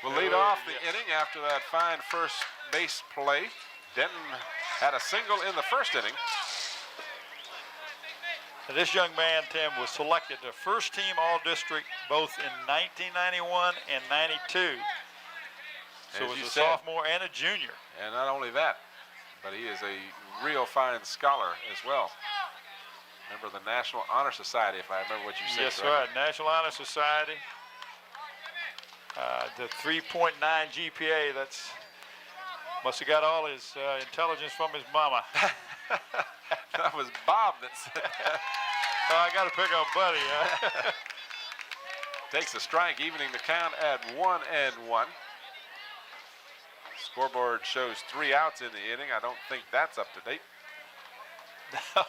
will lead off the inning after that fine first base play. Denton had a single in the 1st inning. And this young man, Tim, was selected to first-team All-District both in 1991 and 92. So As as you a said. sophomore and a junior. And not only that, but he is a real fine scholar as well. Member of the National Honor Society, if I remember what you said. Yes, correctly. right. National Honor Society. The 3.9 GPA, that's must have got all his intelligence from his mama. That was Bob that said that. Oh, I got to pick on Buddy. Huh? Takes a strike, evening the count at 1-1. Scoreboard shows 3 outs in the inning. I don't think that's up to date. No.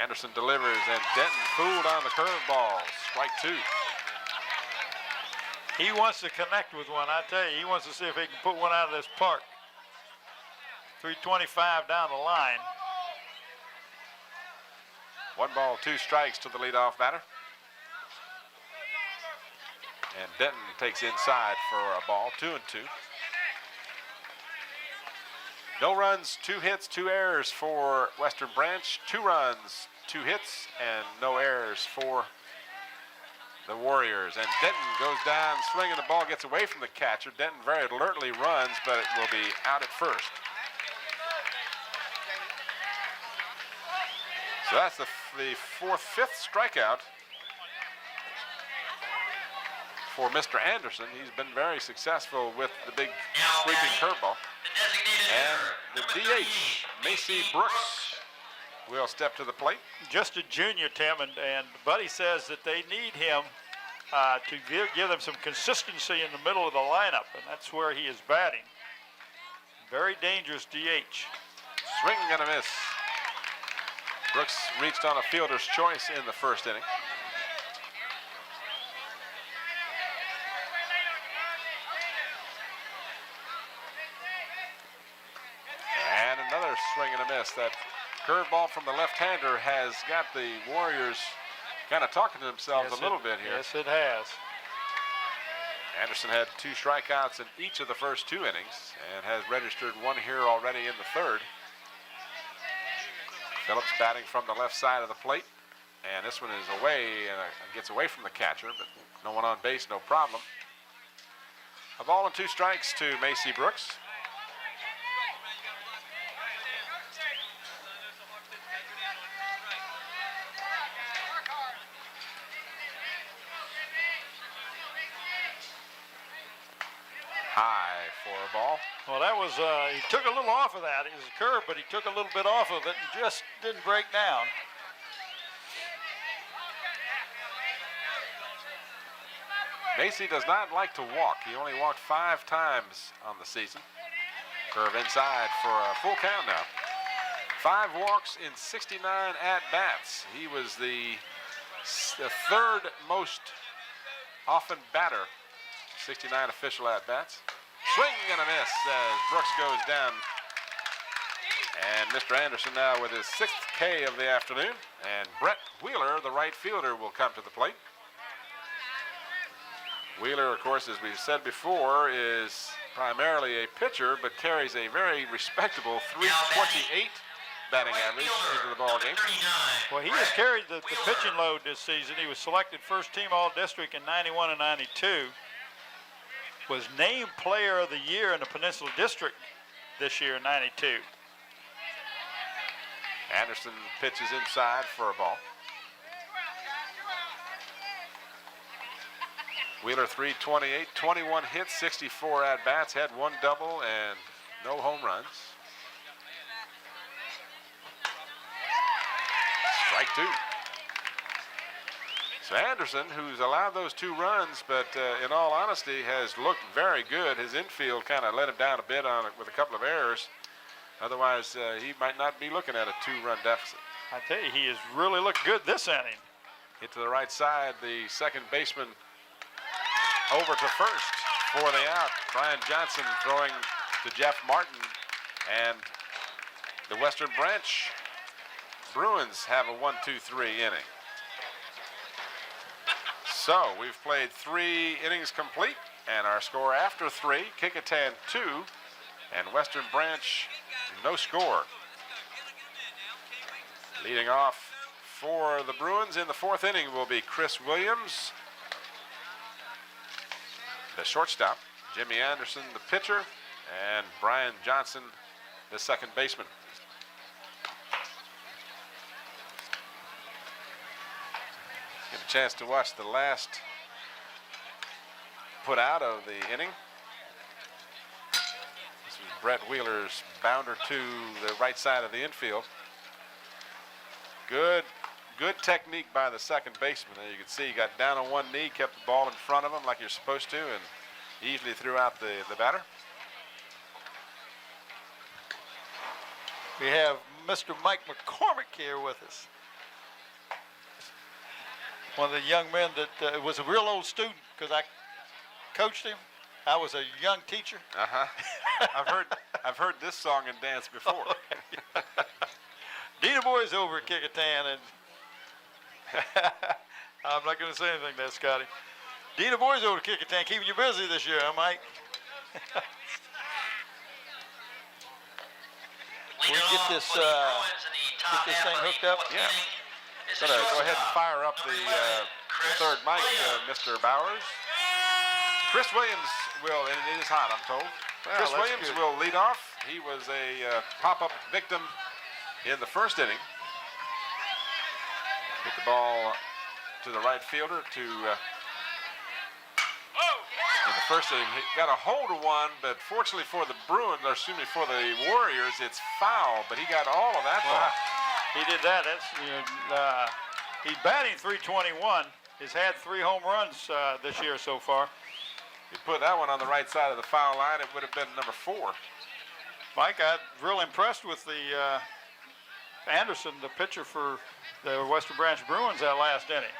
Anderson delivers, and Denton fooled on the curveball. Strike 2. He wants to connect with one. I tell you, he wants to see if he can put one out of this park. 325 down the line. 1 ball, 2 strikes to the leadoff batter. And Denton takes inside for a ball, 2-2. No runs, 2 hits, 2 errors for Western Branch. 2 runs, 2 hits, and no errors for the Warriors. And Denton goes down swinging. The ball gets away from the catcher. Denton very alertly runs, but it will be out at first. So that's the 5th strikeout for Mr. Anderson. He's been very successful with the big sweeping curveball. The designated And hitter, the number 30, DH, Macy Brooks, will step to the plate. Just a junior, Tim, and Buddy says that they need him to give them some consistency in the middle of the lineup, and that's where he is batting. Very dangerous DH. Swing and a miss. Brooks reached on a fielder's choice in the 1st inning. And another swing and a miss. That curveball from the left-hander has got the Warriors kind of talking to themselves a little bit here. Yes, it has. Anderson had 2 strikeouts in each of the first 2 innings and has registered 1 here already in the 3rd. Phillips batting from the left side of the plate, and this one is away and gets away from the catcher, but no one on base, no problem. A ball and 2 strikes to Macy Brooks. High for a ball. Well, that was, he took a little off of that. It was a curve, but he took a little bit off of it and just didn't break down. Macy does not like to walk. He only walked 5 times on the season. Curve inside for a full count now. 5 walks in 69 at-bats. He was the 3rd most often batter. 69 official at-bats. Swing and a miss as Brooks goes down. And Mr. Anderson now with his 6th K of the afternoon. And Brett Wheeler, the right fielder, will come to the plate. Wheeler, of course, as we said before, is primarily a pitcher, but carries a very respectable 328 batting average into the ball game. 39. Well, he has carried the pitching load this season. He was selected first team All-District in 91 and 92. Was named Player of the Year in the Peninsula District this year in 92. Anderson pitches inside for a ball. Wheeler 328, 21 hits, 64 at-bats, had 1 double and no home runs. Strike 2. So Anderson, who's allowed those 2 runs, but in all honesty has looked very good. His infield kind of let him down a bit on it with a couple of errors. Otherwise, he might not be looking at a 2-run deficit. I tell you, he has really looked good this inning. Hit to the right side, the second baseman over to first for the out. Brian Johnson throwing to Jeff Martin, and the Western Branch Bruins have a 1-2-3 inning. So we've played 3 innings complete, and our score after 3, Kecoughtan 2, and Western Branch no score. Leading off for the Bruins in the 4th inning will be Chris Williams, the shortstop, Jimmy Anderson, the pitcher, and Brian Johnson, the second baseman. Get a chance to watch the last put out of the inning. This was Brett Wheeler's bounder to the right side of the infield. Good technique by the second baseman. There you can see he got down on one knee, kept the ball in front of him like you're supposed to, and easily threw out the batter. We have Mr. Mike McCormick here with us. One of the young men that was a real old student because I coached him. I was a young teacher. I've heard this song and dance before. Dina Boy's over at Kecoughtan, and I'm not going to say anything there, Scotty. Dina Boy's over at Kecoughtan, keeping you busy this year, huh, Mike? We'll get this thing hooked up. Yeah. Gonna go ahead and fire up the third mic, Mr. Bowers. Chris Williams will, and it is hot, I'm told. Well, Chris that's Williams good. will lead off. He was a pop-up victim in the 1st inning. Hit the ball to the right fielder to in the 1st inning. He got a hold of one, but fortunately for the Bruins, or excuse me, for the Warriors, it's foul, but he got all of that ball. He did that. That's he's batting .321. He's had 3 home runs this year so far. He put that one on the right side of the foul line, it would have been number 4. Mike, I'm real impressed with the Anderson, the pitcher for the Western Branch Bruins, that last inning.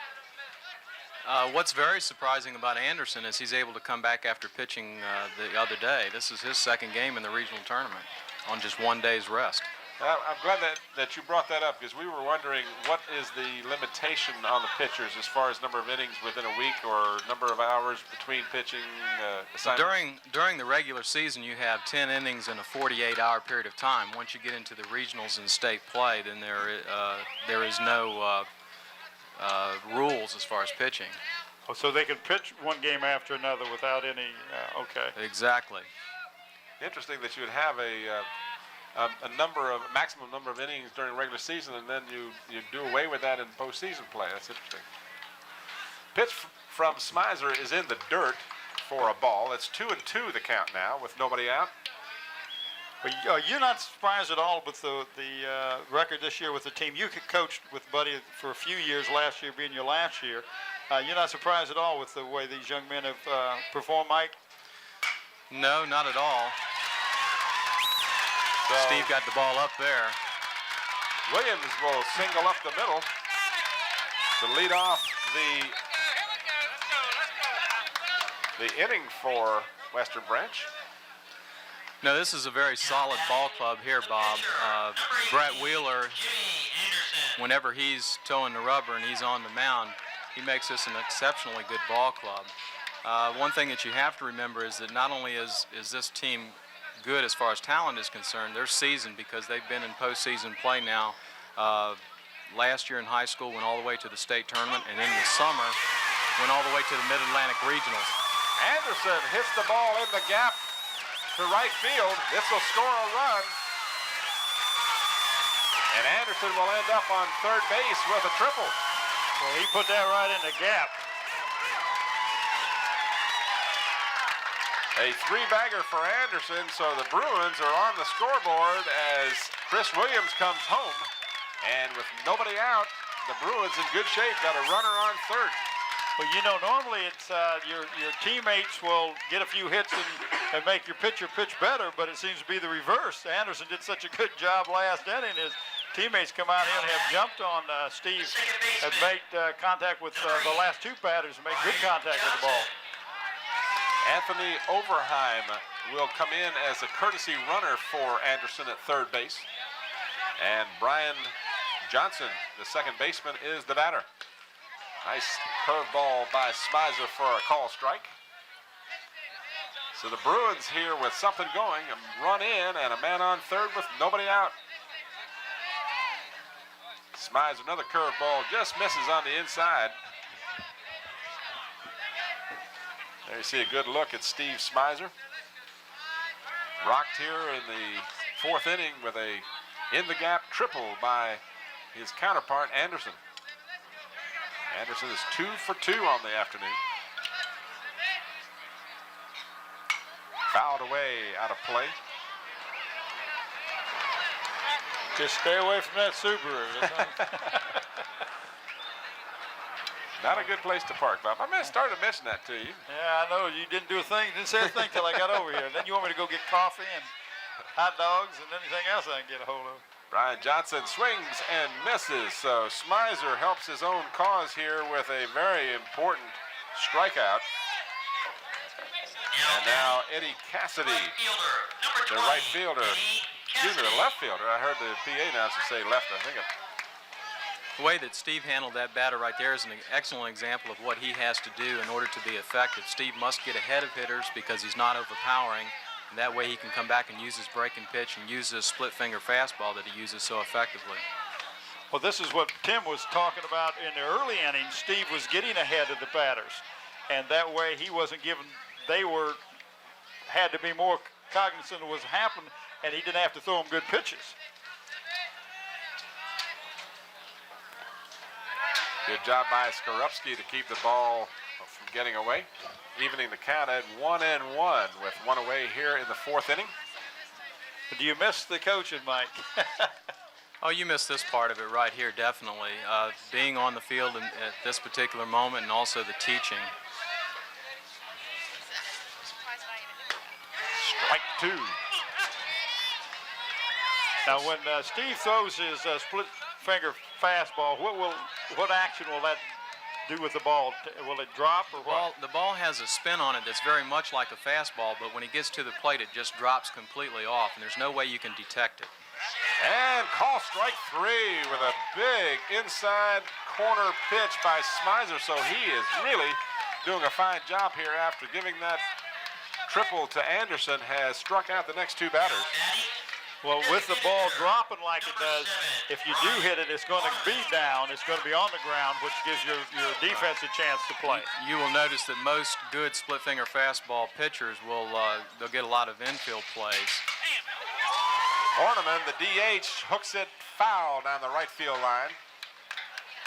What's very surprising about Anderson is he's able to come back after pitching the other day. This is his 2nd game in the regional tournament on just 1 day's rest. I'm glad that you brought that up, because we were wondering what is the limitation on the pitchers as far as number of innings within a week or number of hours between pitching assignments. During the regular season, you have 10 innings in a 48-hour period of time. Once you get into the regionals and state play, then there is no rules as far as pitching. Oh, so they can pitch one game after another without any, okay. Exactly. Interesting that you would have a maximum number of innings during regular season, and then you do away with that in postseason play. That's interesting. Pitch from Smizer is in the dirt for a ball. It's 2-2 the count now with nobody out. Well, you're not surprised at all with the record this year with the team. You coached with Buddy for a few years, last year being your last year. You're not surprised at all with the way these young men have performed, Mike? No, not at all. So Steve got the ball up there. Williams will single up the middle to lead off the inning for Western Branch. No, this is a very solid ball club here, Bob. Brett Wheeler, whenever he's towing the rubber and he's on the mound, he makes this an exceptionally good ball club. One thing that you have to remember is that not only is this team good as far as talent is concerned, they're seasoned because they've been in postseason play now. Last year in high school went all the way to the state tournament, and in the summer went all the way to the Mid-Atlantic Regionals. Anderson hits the ball in the gap to right field. This will score a run. And Anderson will end up on third base with a triple. Well, he put that right in the gap. A three-bagger for Anderson, so the Bruins are on the scoreboard as Chris Williams comes home. And with nobody out, the Bruins in good shape, got a runner on third. Well, you know, normally it's your teammates will get a few hits and make your pitcher pitch better, but it seems to be the reverse. Anderson did such a good job last inning. His teammates come out here and have jumped on Steve and made contact with the last two batters and make good contact with the ball. Anthony Overheim will come in as a courtesy runner for Anderson at third base. And Brian Johnson, the second baseman, is the batter. Nice curveball by Smizer for a call strike. So the Bruins here with something going, a run in and a man on third with nobody out. Smizer, another curveball, just misses on the inside. There you see a good look at Steve Smizer. Rocked here in the fourth inning with a in-the-gap triple by his counterpart, Anderson. Anderson is 2 for 2 on the afternoon. Fouled away out of play. Just stay away from that Subaru. Not a good place to park, Bob. I started to mention that to you. Yeah, I know. You didn't do a thing. Didn't say a thing till I got over here. Then you want me to go get coffee and hot dogs and anything else I can get a hold of. Brian Johnson swings and misses. So Smizer helps his own cause here with a very important strikeout. And now Eddie Cassidy, the right fielder, excuse me, the left fielder. I heard the PA announcer say left, I think. The way that Steve handled that batter right there is an excellent example of what he has to do in order to be effective. Steve must get ahead of hitters because he's not overpowering, and that way he can come back and use his breaking pitch and use his split finger fastball that he uses so effectively. Well, this is what Tim was talking about in the early innings. Steve was getting ahead of the batters, and that way he wasn't given, had to be more cognizant of what's happening, and he didn't have to throw them good pitches. Good job by Skorupski to keep the ball from getting away. Evening the count at 1-1 with one away here in the fourth inning. Do you miss the coaching, Mike? Oh, you missed this part of it right here, definitely. Being on the field at this particular moment and also the teaching. Strike two. Now, when Steve throws his split finger fastball, what action will that do with the ball? Will it drop or what? The ball has a spin on it that's very much like a fastball, but when he gets to the plate, it just drops completely off, and there's no way you can detect it. And call strike three with a big inside corner pitch by Smizer. So he is really doing a fine job here after giving that triple to Anderson, has struck out the next two batters. Well, with the ball dropping like it does, if you do hit it, it's going to be down. It's going to be on the ground, which gives your defense a chance to play. You will notice that most good split finger fastball pitchers will they'll get a lot of infield plays. Horniman, the DH, hooks it foul down the right field line.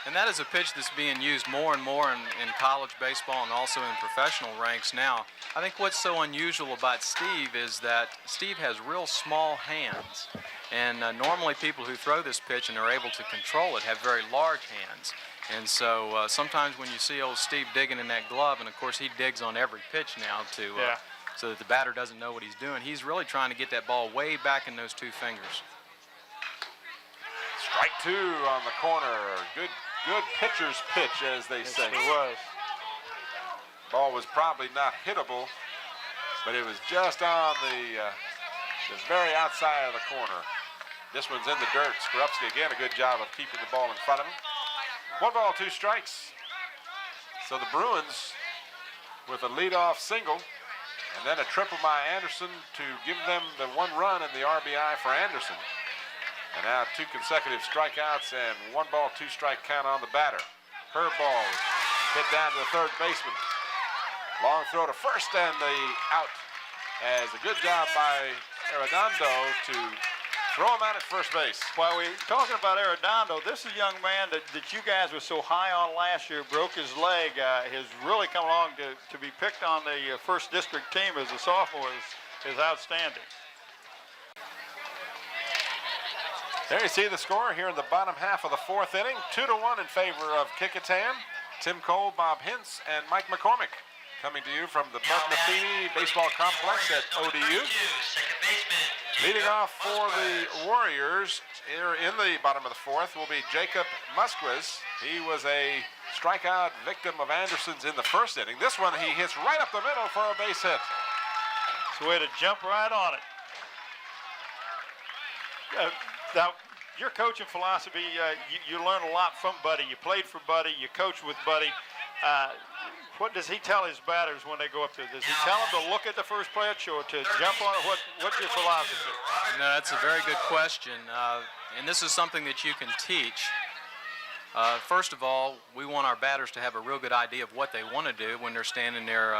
And that is a pitch that's being used more and more in college baseball and also in professional ranks now. I think what's so unusual about Steve is that Steve has real small hands. And normally people who throw this pitch and are able to control it have very large hands. And so sometimes when you see old Steve digging in that glove, and of course he digs on every pitch now so that the batter doesn't know what he's doing, he's really trying to get that ball way back in those two fingers. Strike two on the corner. Good pitcher's pitch, as they say. It was. Ball was probably not hittable, but it was just on the very outside of the corner. This one's in the dirt. Skorupski again, a good job of keeping the ball in front of him. 1 ball, 2 strikes. So the Bruins with a leadoff single, and then a triple by Anderson to give them the 1 run and the RBI for Anderson. And now 2 consecutive strikeouts and 1 ball, 2 strike count on the batter. Curveball hit down to the third baseman. Long throw to first and the out. As a good job by Arredondo to throw him out at first base. While we're talking about Arredondo, this is a young man that you guys were so high on last year, broke his leg, has really come along to be picked on the first district team as a sophomore is outstanding. There you see the score here in the bottom half of the 4th inning. 2-1 in favor of Kecoughtan. Tim Cole, Bob Hintz, and Mike McCormick coming to you from the Bud Metheny Baseball Complex at ODU. Leading off for the Warriors here in the bottom of the 4th will be Jacob Musquez. He was a strikeout victim of Anderson's in the first inning. This one he hits right up the middle for a base hit. It's a way to jump right on it. Now, your coaching philosophy, you learn a lot from Buddy. You played for Buddy. You coached with Buddy. What does he tell his batters when they go up there? Does he tell them to look at the first pitch or to jump on it? What's your philosophy? No, that's a very good question. And this is something that you can teach. First of all, we want our batters to have a real good idea of what they want to do when they're standing there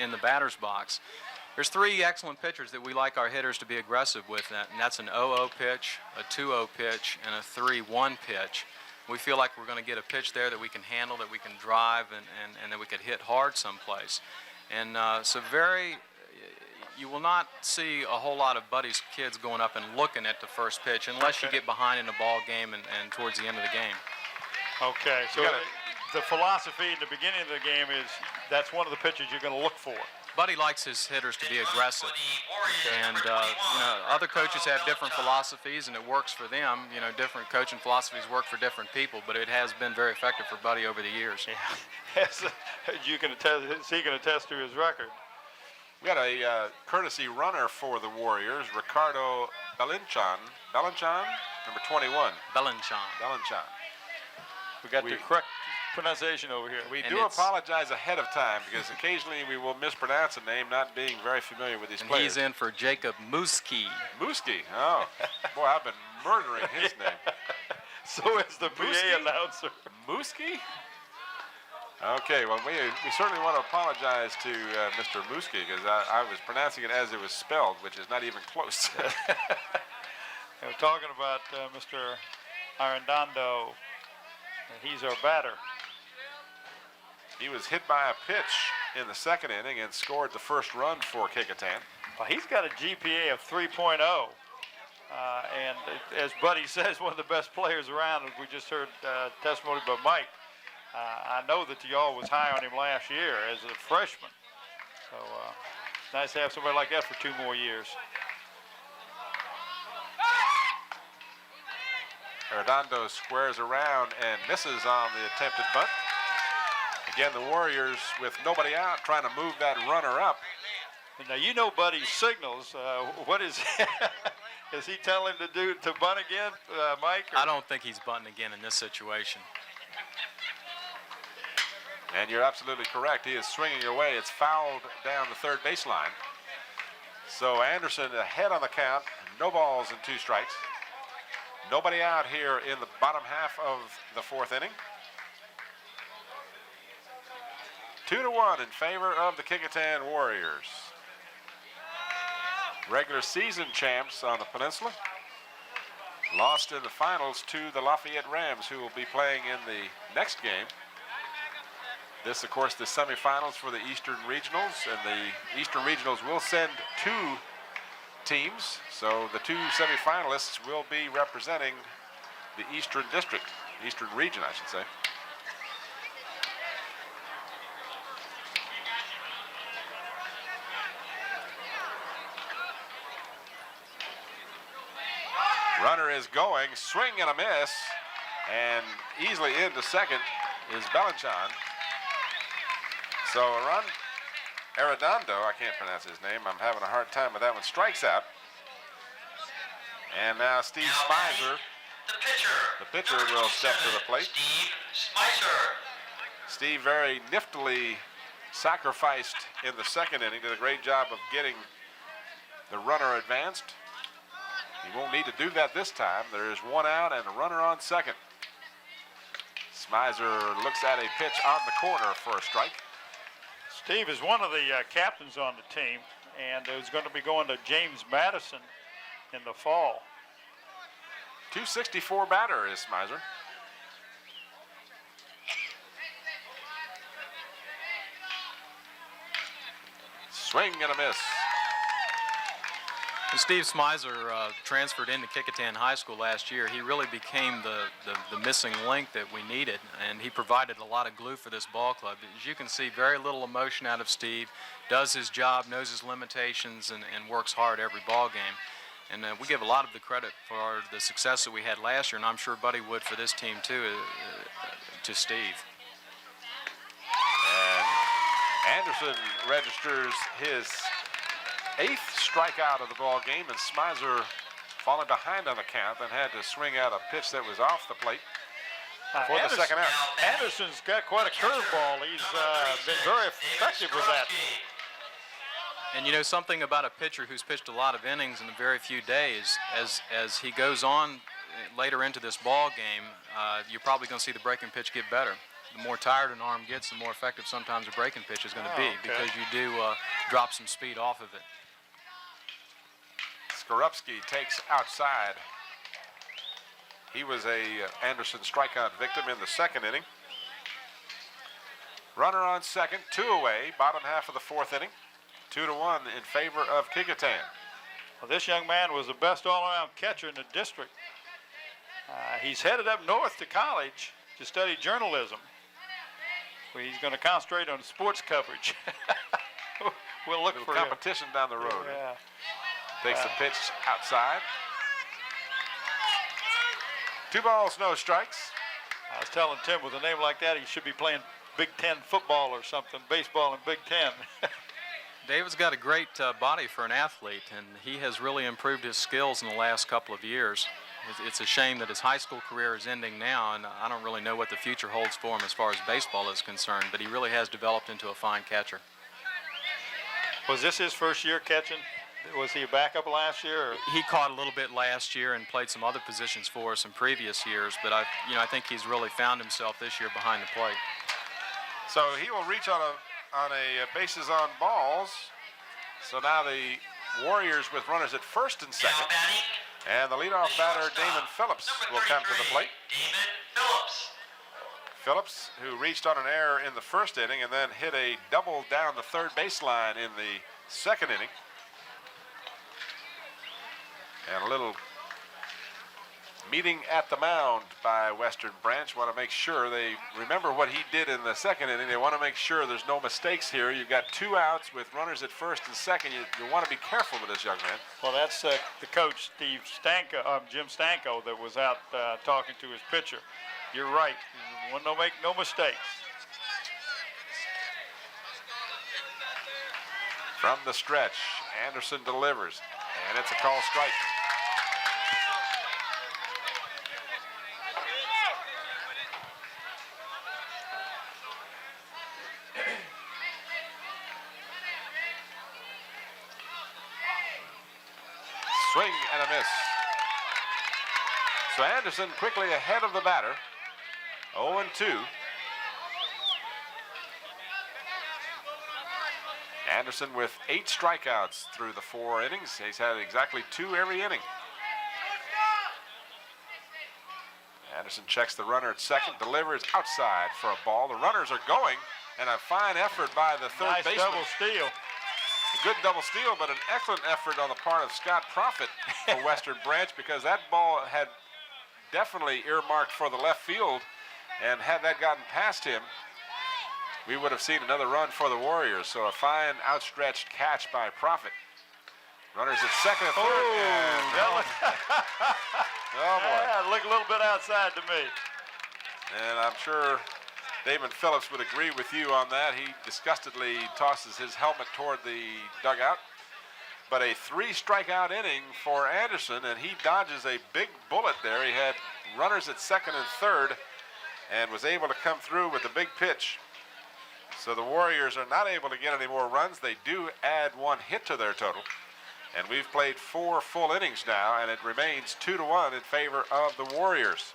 in the batter's box. There's 3 excellent pitchers that we like our hitters to be aggressive with, and that's an 0-0 pitch, a 2-0 pitch, and a 3-1 pitch. We feel like we're going to get a pitch there that we can handle, that we can drive, and that we could hit hard someplace. And you will not see a whole lot of Buddy's kids going up and looking at the first pitch unless you get behind in the ball game and towards the end of the game. Okay, so the philosophy in the beginning of the game is that's one of the pitches you're going to look for. Buddy likes his hitters to be aggressive, and other coaches have different philosophies, and it works for them. Different coaching philosophies work for different people, but it has been very effective for Buddy over the years. Yeah. You can attest, he can attest to his record. We got a courtesy runner for the Warriors, Ricardo Belinchan, number 21. Belinchan. We got the correct pronunciation over here. We do apologize ahead of time because occasionally we will mispronounce a name, not being very familiar with these and players. He's in for Jacob Muski. Muski, oh. Boy, I've been murdering his name. So is the PA announcer. Muski? Okay, well, we certainly want to apologize to Mr. Muski because I was pronouncing it as it was spelled, which is not even close. We're talking about Mr. Arredondo, and he's our batter. He was hit by a pitch in the 2nd inning and scored the first run for Kecoughtan. Well, he's got a GPA of 3.0. And as Buddy says, one of the best players around. We just heard testimony by Mike. I know that y'all was high on him last year as a freshman. So it's nice to have somebody like that for 2 more years. Arredondo squares around and misses on the attempted bunt. Again, the Warriors with nobody out trying to move that runner up. Now, you know Buddy's signals. What is he telling him to do, to bunt again, Mike? Or? I don't think he's bunting again in this situation. And you're absolutely correct. He is swinging away. It's fouled down the third baseline. So Anderson ahead on the count. No balls and 2 strikes. Nobody out here in the bottom half of the 4th inning. 2-1 in favor of the Kecoughtan Warriors. Regular season champs on the peninsula. Lost in the finals to the Lafayette Rams, who will be playing in the next game. This, of course, the semifinals for the Eastern Regionals, and the Eastern Regionals will send 2 teams. So the 2 semifinalists will be representing the Eastern District, Eastern Region, I should say. Runner is going, swing and a miss, and easily into second is Belinchan. So a run. Arredondo, I can't pronounce his name. I'm having a hard time with that one. Strikes out. And now Steve Spicer, the pitcher, will step to the plate. Steve Spicer. Steve very niftily sacrificed in the second inning. Did a great job of getting the runner advanced. He won't need to do that this time. There is one out and a runner on second. Smizer looks at a pitch on the corner for a strike. Steve is one of the captains on the team, and is going to be going to James Madison in the fall. .264 batter is Smizer. Swing and a miss. When Steve Smizer transferred into Kecoughtan High School last year, he really became the missing link that we needed, and he provided a lot of glue for this ball club. As you can see, very little emotion out of Steve, does his job, knows his limitations, and works hard every ball game. And we give a lot of the credit for the success that we had last year, and I'm sure Buddy would for this team too, to Steve. And Anderson registers his 8th strikeout of the ball game, and Smizer falling behind on the count and had to swing out a pitch that was off the plate for the second out. Anderson's got quite a curveball. He's been very effective with that. And you know something about a pitcher who's pitched a lot of innings in a very few days, as he goes on later into this ball game, you're probably going to see the breaking pitch get better. The more tired an arm gets, the more effective sometimes a breaking pitch is going to be, because you do drop some speed off of it. Skorupski takes outside. He was a Anderson strikeout victim in the second inning. Runner on second, 2 away, bottom half of the 4th inning. 2-1 in favor of Kecoughtan. Well, this young man was the best all-around catcher in the district. He's headed up north to college to study journalism, where he's going to concentrate on sports coverage. We'll look for competition down the road. Yeah. Takes the pitch outside. 2 balls, no strikes. I was telling Tim, with a name like that, he should be playing Big Ten football or something, baseball in Big Ten. David's got a great body for an athlete, and he has really improved his skills in the last couple of years. It's a shame that his high school career is ending now, and I don't really know what the future holds for him as far as baseball is concerned, but he really has developed into a fine catcher. Was this his first year catching? Was he a backup last year? Or? He caught a little bit last year and played some other positions for us in previous years, but I think he's really found himself this year behind the plate. So he will reach on a bases on balls. So now the Warriors with runners at first and second. And the leadoff batter, Damon Phillips, will come to the plate. Phillips, who reached on an error in the first inning and then hit a double down the third baseline in the second inning. And a little meeting at the mound by Western Branch. Want to make sure they remember what he did in the second inning. They want to make sure there's no mistakes here. You've got 2 outs with runners at first and second. You want to be careful with this young man. Well, that's the coach, Jim Stanko, that was out talking to his pitcher. You're right. You want to make no mistakes. From the stretch, Anderson delivers, and it's a call strike. Swing and a miss. So Anderson quickly ahead of the batter. 0-2. Anderson with 8 strikeouts through the 4 innings. He's had exactly 2 every inning. Anderson checks the runner at second, delivers outside for a ball. The runners are going, and a fine effort by the third baseman. Nice double steal. A good double steal, but an excellent effort on the part of Scott Proffitt for Western Branch, because that ball had definitely earmarked for the left field, and had that gotten past him, we would have seen another run for the Warriors. So a fine outstretched catch by Proffitt. Runners at second and third. Oh, Oh boy. Yeah, look a little bit outside to me. And I'm sure Damon Phillips would agree with you on that. He disgustedly tosses his helmet toward the dugout. But a 3 strikeout inning for Anderson, and he dodges a big bullet there. He had runners at second and third and was able to come through with a big pitch. So the Warriors are not able to get any more runs. They do add 1 hit to their total. And we've played 4 full innings now, and it remains 2-1 in favor of the Warriors.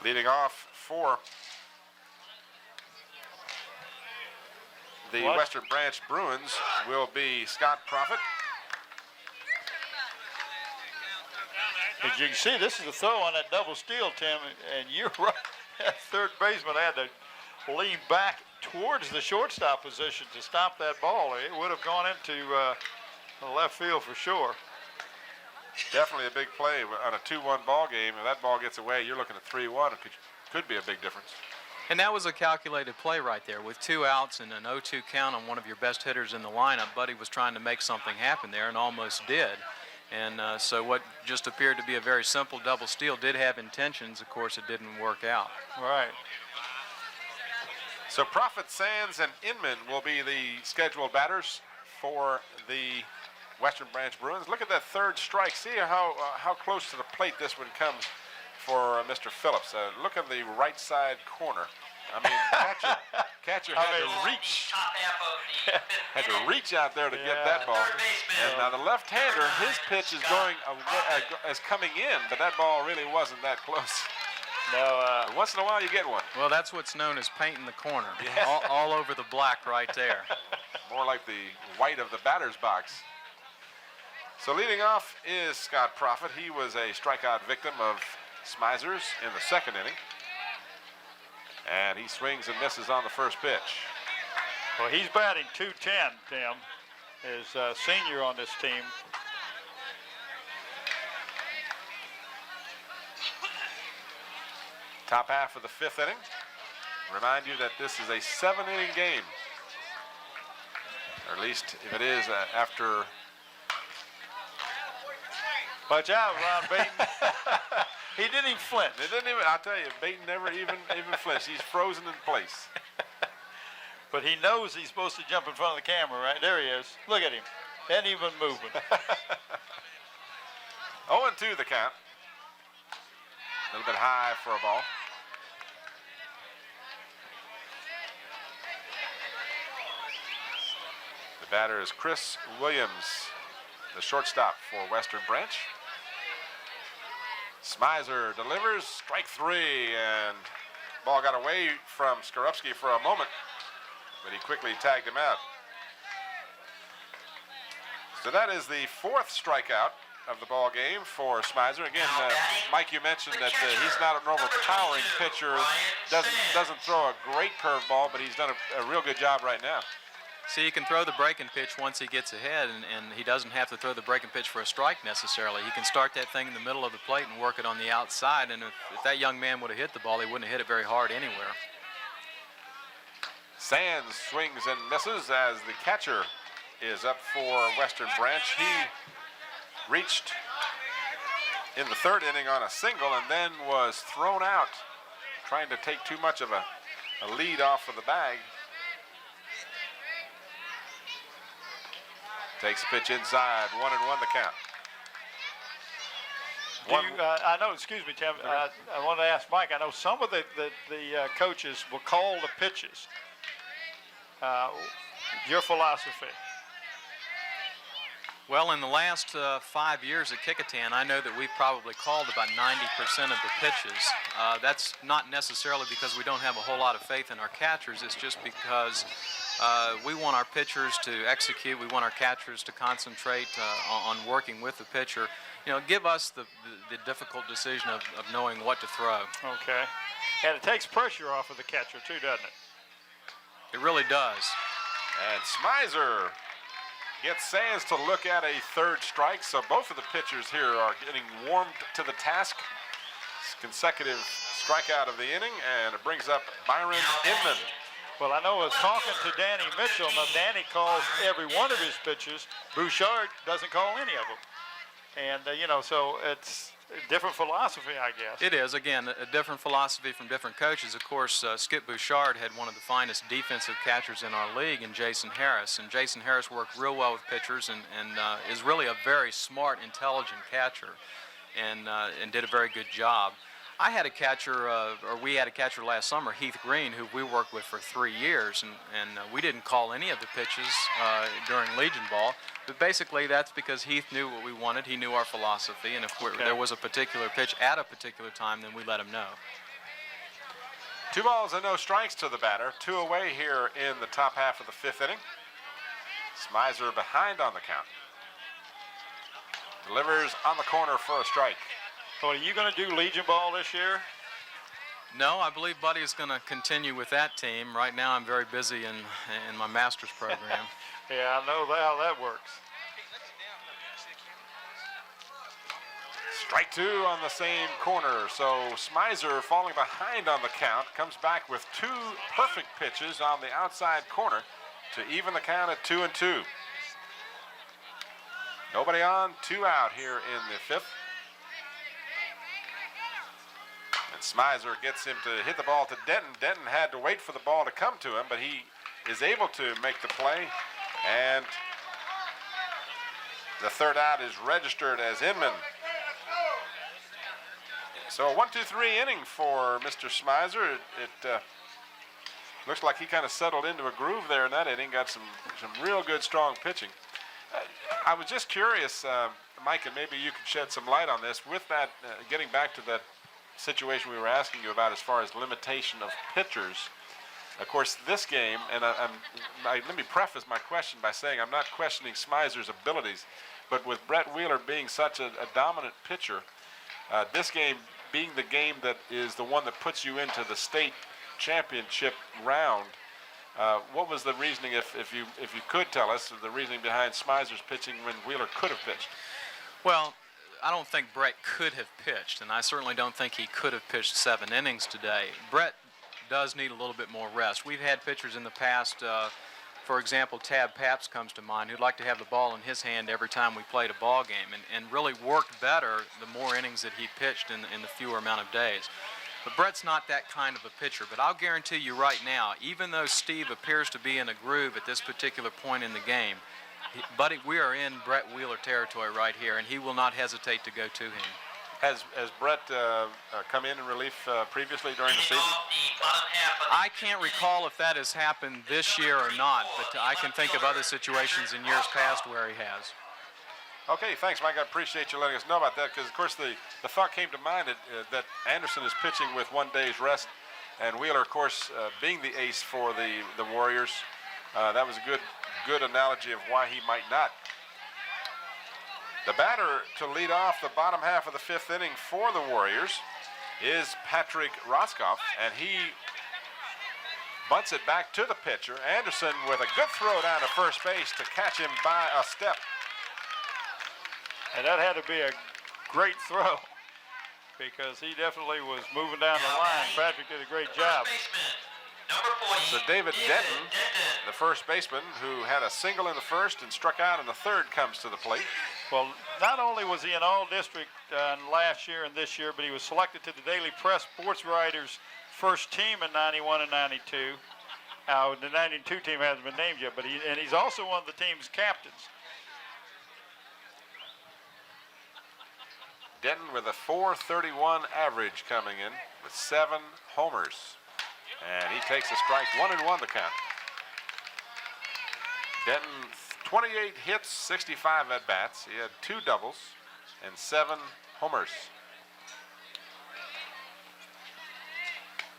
Leading off for the Western Branch Bruins will be Scott Profit. As you can see, this is a throw on that double steal, Tim, and you're right. That third baseman had to lean back towards the shortstop position to stop that ball. It would have gone into the left field for sure. Definitely a big play on a 2-1 ball game. If that ball gets away, you're looking at 3-1. It could be a big difference. And that was a calculated play right there. With 2 outs and an 0-2 count on one of your best hitters in the lineup, Buddy was trying to make something happen there and almost did. And so what just appeared to be a very simple double steal did have intentions. Of course, it didn't work out. Right. So Profit, Sands, and Inman will be the scheduled batters for the Western Branch Bruins. Look at that third strike. See how close to the plate this one comes for Mr. Phillips. Look at the right side corner. I mean, catcher had to reach out there to get that ball. And now the left-hander, his pitch is is coming in, but that ball really wasn't that close. No. Once in a while, you get one. Well, that's what's known as painting the corner. All over the black right there. More like the white of the batter's box. So leading off is Scott Profit. He was a strikeout victim of Smizers in the second inning. And he swings and misses on the first pitch. Well, he's batting .210, Tim, is senior on this team. Top half of the 5th inning. Remind you that this is a 7-inning game. Or at least if it is after. Watch out, Ron Baton. He didn't even flinch. It didn't even. I'll tell you, Baton never even flinched. He's frozen in place. But he knows he's supposed to jump in front of the camera, right? There he is. Look at him. Ain't even moving. 0-2 the count. A little bit high for a ball. The batter is Chris Williams, the shortstop for Western Branch. Smizer delivers, strike 3, and ball got away from Skorupski for a moment, but he quickly tagged him out. So that is the 4th strikeout of the ball game for Smizer. Again, Mike, you mentioned that he's not an overpowering pitcher, doesn't throw a great curveball, but he's done a real good job right now. See, he can throw the breaking pitch once he gets ahead, and he doesn't have to throw the breaking pitch for a strike necessarily. He can start that thing in the middle of the plate and work it on the outside, and if that young man would have hit the ball, he wouldn't have hit it very hard anywhere. Sands swings and misses as the catcher is up for Western Branch. He reached in the 3rd inning on a single and then was thrown out trying to take too much of a lead off of the bag. Takes a pitch inside, 1-1 the count. I know, excuse me, Tim, I wanted to ask Mike, I know some of the coaches will call the pitches. Your philosophy? Well, in the last 5 years at Kecoughtan, I know that we've probably called about 90% of the pitches. That's not necessarily because we don't have a whole lot of faith in our catchers. It's just because we want our pitchers to execute. We want our catchers to concentrate on working with the pitcher. You know, give us the difficult decision of knowing what to throw. Okay. And it takes pressure off of the catcher, too, doesn't it? It really does. And Smizer gets Sands to look at a 3rd strike, so both of the pitchers here are getting warmed to the task. Consecutive strikeout of the inning, and it brings up Byron Inman. Well, I know I was talking to Danny Mitchell. Now, Danny calls every one of his pitches. Bouchard doesn't call any of them. And, you know, so it's a different philosophy, I guess. It is, again, a different philosophy from different coaches. Of course, Skip Bouchard had one of the finest defensive catchers in our league in Jason Harris. And Jason Harris worked real well with pitchers and is really a very smart, intelligent catcher and did a very good job. I had a catcher, or we had a catcher last summer, Heath Green, who we worked with for 3 years, and we didn't call any of the pitches during Legion Ball. But basically, that's because Heath knew what we wanted. He knew our philosophy, and if there was a particular pitch at a particular time, then we let him know. 2 balls and no strikes to the batter. 2 away here in the top half of the 5th inning. Smizer behind on the count. Delivers on the corner for a strike. So are you going to do Legion Ball this year? No, I believe Buddy is going to continue with that team. Right now, I'm very busy in my master's program. Yeah, I know how that works. Strike 2 on the same corner. So Smizer, falling behind on the count, comes back with 2 perfect pitches on the outside corner to even the count at 2-2. Nobody on, 2 out here in the 5th. And Smizer gets him to hit the ball to Denton. Denton had to wait for the ball to come to him, but he is able to make the play. And the 3rd out is registered as Inman. So a 1-2-3 inning for Mr. Smizer. It looks like he kind of settled into a groove there in that inning. Got some real good, strong pitching. I was just curious, Mike, and maybe you could shed some light on this. With that, getting back to that situation we were asking you about as far as limitation of pitchers. Of course, this game, and let me preface my question by saying I'm not questioning Smizer's abilities, but with Brett Wheeler being such a dominant pitcher, this game being the game that is the one that puts you into the state championship round, what was the reasoning, if you could tell us, the reasoning behind Smizer's pitching when Wheeler could have pitched? Well, I don't think Brett could have pitched, and I certainly don't think he could have pitched 7 innings today. Brett does need a little bit more rest. We've had pitchers in the past, for example, Tab Paps comes to mind, who'd like to have the ball in his hand every time we played a ball game, and really worked better the more innings that he pitched in the fewer amount of days. But Brett's not that kind of a pitcher. But I'll guarantee you right now, even though Steve appears to be in a groove at this particular point in the game, Buddy, we are in Brett Wheeler territory right here, and he will not hesitate to go to him. Has Brett come in relief previously during the season? I can't recall if that has happened this year or not, but I can think of other situations in years past where he has. Okay, thanks, Mike. I appreciate you letting us know about that, because, of course, the thought came to mind that Anderson is pitching with 1 day's rest, and Wheeler, of course, being the ace for the Warriors. That was a good analogy of why he might not. The batter to lead off the bottom half of the 5th inning for the Warriors is Patrick Roscoff, and he bunts it back to the pitcher. Anderson with a good throw down to first base to catch him by a step. And that had to be a great throw because he definitely was moving down the line. Patrick did a great job. So David Denton, the first baseman, who had a single in the 1st and struck out in the 3rd, comes to the plate. Well, not only was he in all-district last year and this year, but he was selected to the Daily Press Sports Writers' first team in 91 and 92. The 92 team hasn't been named yet, but he's also one of the team's captains. Denton with a .431 average coming in with 7 homers. And he takes a strike, 1-1 to count. Denton, 28 hits, 65 at-bats. He had 2 doubles and 7 homers.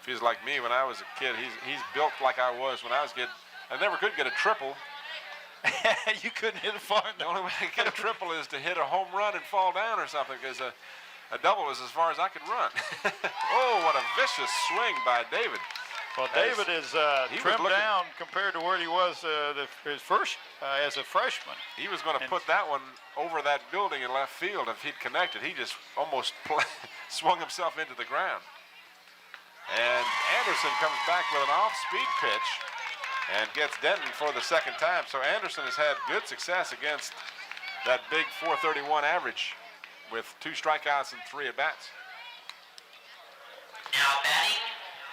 Feels like me when I was a kid. He's built like I was when I was a kid. I never could get a triple. You couldn't hit it far enough. The only way I could get a triple is to hit a home run and fall down or something, because a double was as far as I could run. Oh, what a vicious swing by David. Well, David is trimmed down compared to where he was his first as a freshman. He was going to put that one over that building in left field if he'd connected. He just almost swung himself into the ground. And Anderson comes back with an off-speed pitch and gets Denton for the 2nd time. So Anderson has had good success against that big .431 average with 2 strikeouts and 3 at-bats. Now batting,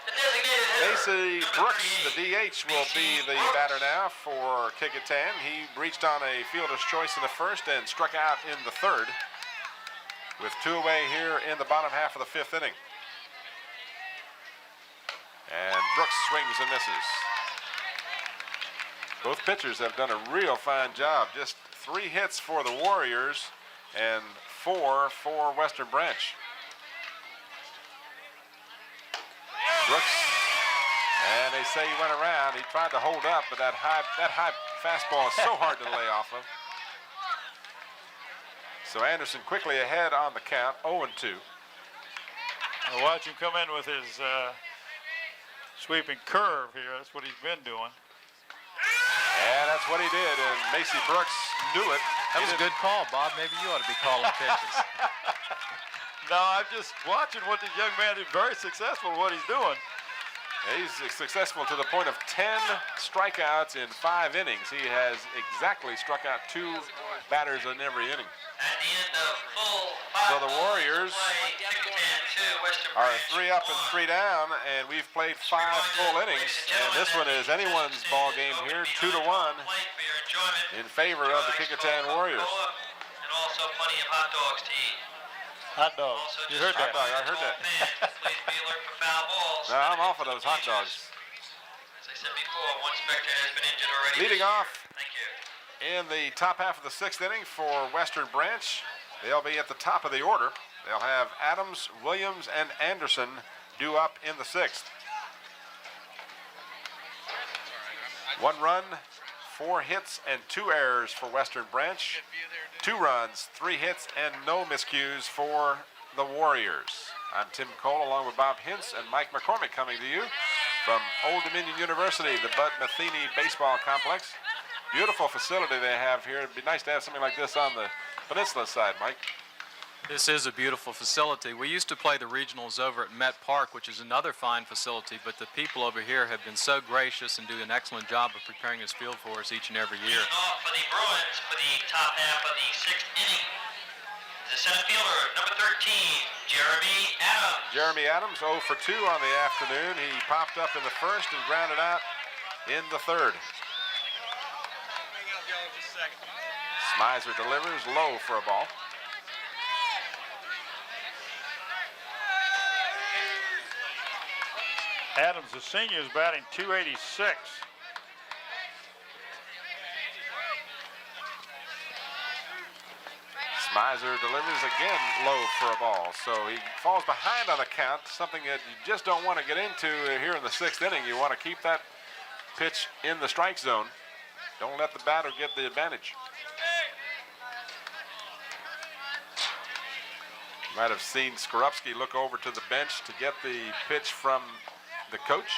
the designated hitter. Casey Brooks, the DH, will be the batter now for Kecoughtan. He reached on a fielder's choice in the 1st and struck out in the 3rd with 2 away here in the bottom half of the 5th inning. And Brooks swings and misses. Both pitchers have done a real fine job. Just 3 hits for the Warriors and 4 for Western Branch. Brooks, and they say he went around. He tried to hold up, but that high fastball is so hard to lay off of. So Anderson quickly ahead on the count, 0-2. Watch him come in with his sweeping curve here. That's what he's been doing. And that's what he did, and Macy Brooks knew it. That was a good call, Bob. Maybe you ought to be calling pitches. No, I'm just watching what this young man is. Very successful at what he's doing. He's successful to the point of 10 strikeouts in 5 innings. He has exactly struck out 2 batters in every inning. At the end of full So the Warriors Kecoughtan 2, Western are Branch 3 up and 3 down, and we've played 5 full innings. And this one is anyone's ball game here, 2-1 in favor of the Kecoughtan Warriors. And also plenty of hot dogs to eat. Hot dogs. You heard that. I heard that. Please be alert for foul balls. No, I'm off of those hot dogs. As I said before, one spectator has been injured already. Leading this year. off Thank you. in the top half of the 6th inning for Western Branch, they'll be at the top of the order. They'll have Adams, Williams, and Anderson due up in the 6th. 1 run, 4 hits, and 2 errors for Western Branch. 2 runs, 3 hits, and no miscues for the Warriors. I'm Tim Cole along with Bob Hintz and Mike McCormick coming to you from Old Dominion University, the Bud Metheny Baseball Complex. Beautiful facility they have here. It'd be nice to have something like this on the peninsula side, Mike. This is a beautiful facility. We used to play the regionals over at Met Park, which is another fine facility, but the people over here have been so gracious and do an excellent job of preparing this field for us each and every year. Leading off for the Bruins for the top half of the 6th inning. The center fielder, number 13, Jeremy Adams. Jeremy Adams, 0 for 2 on the afternoon. He popped up in the 1st and grounded out in the 3rd. Smizer delivers low for a ball. Adams, the senior, is batting .286. Smizer delivers again low for a ball. So he falls behind on the count, something that you just don't want to get into here in the 6th inning. You want to keep that pitch in the strike zone. Don't let the batter get the advantage. You might have seen Skorupski look over to the bench to get the pitch from the coach.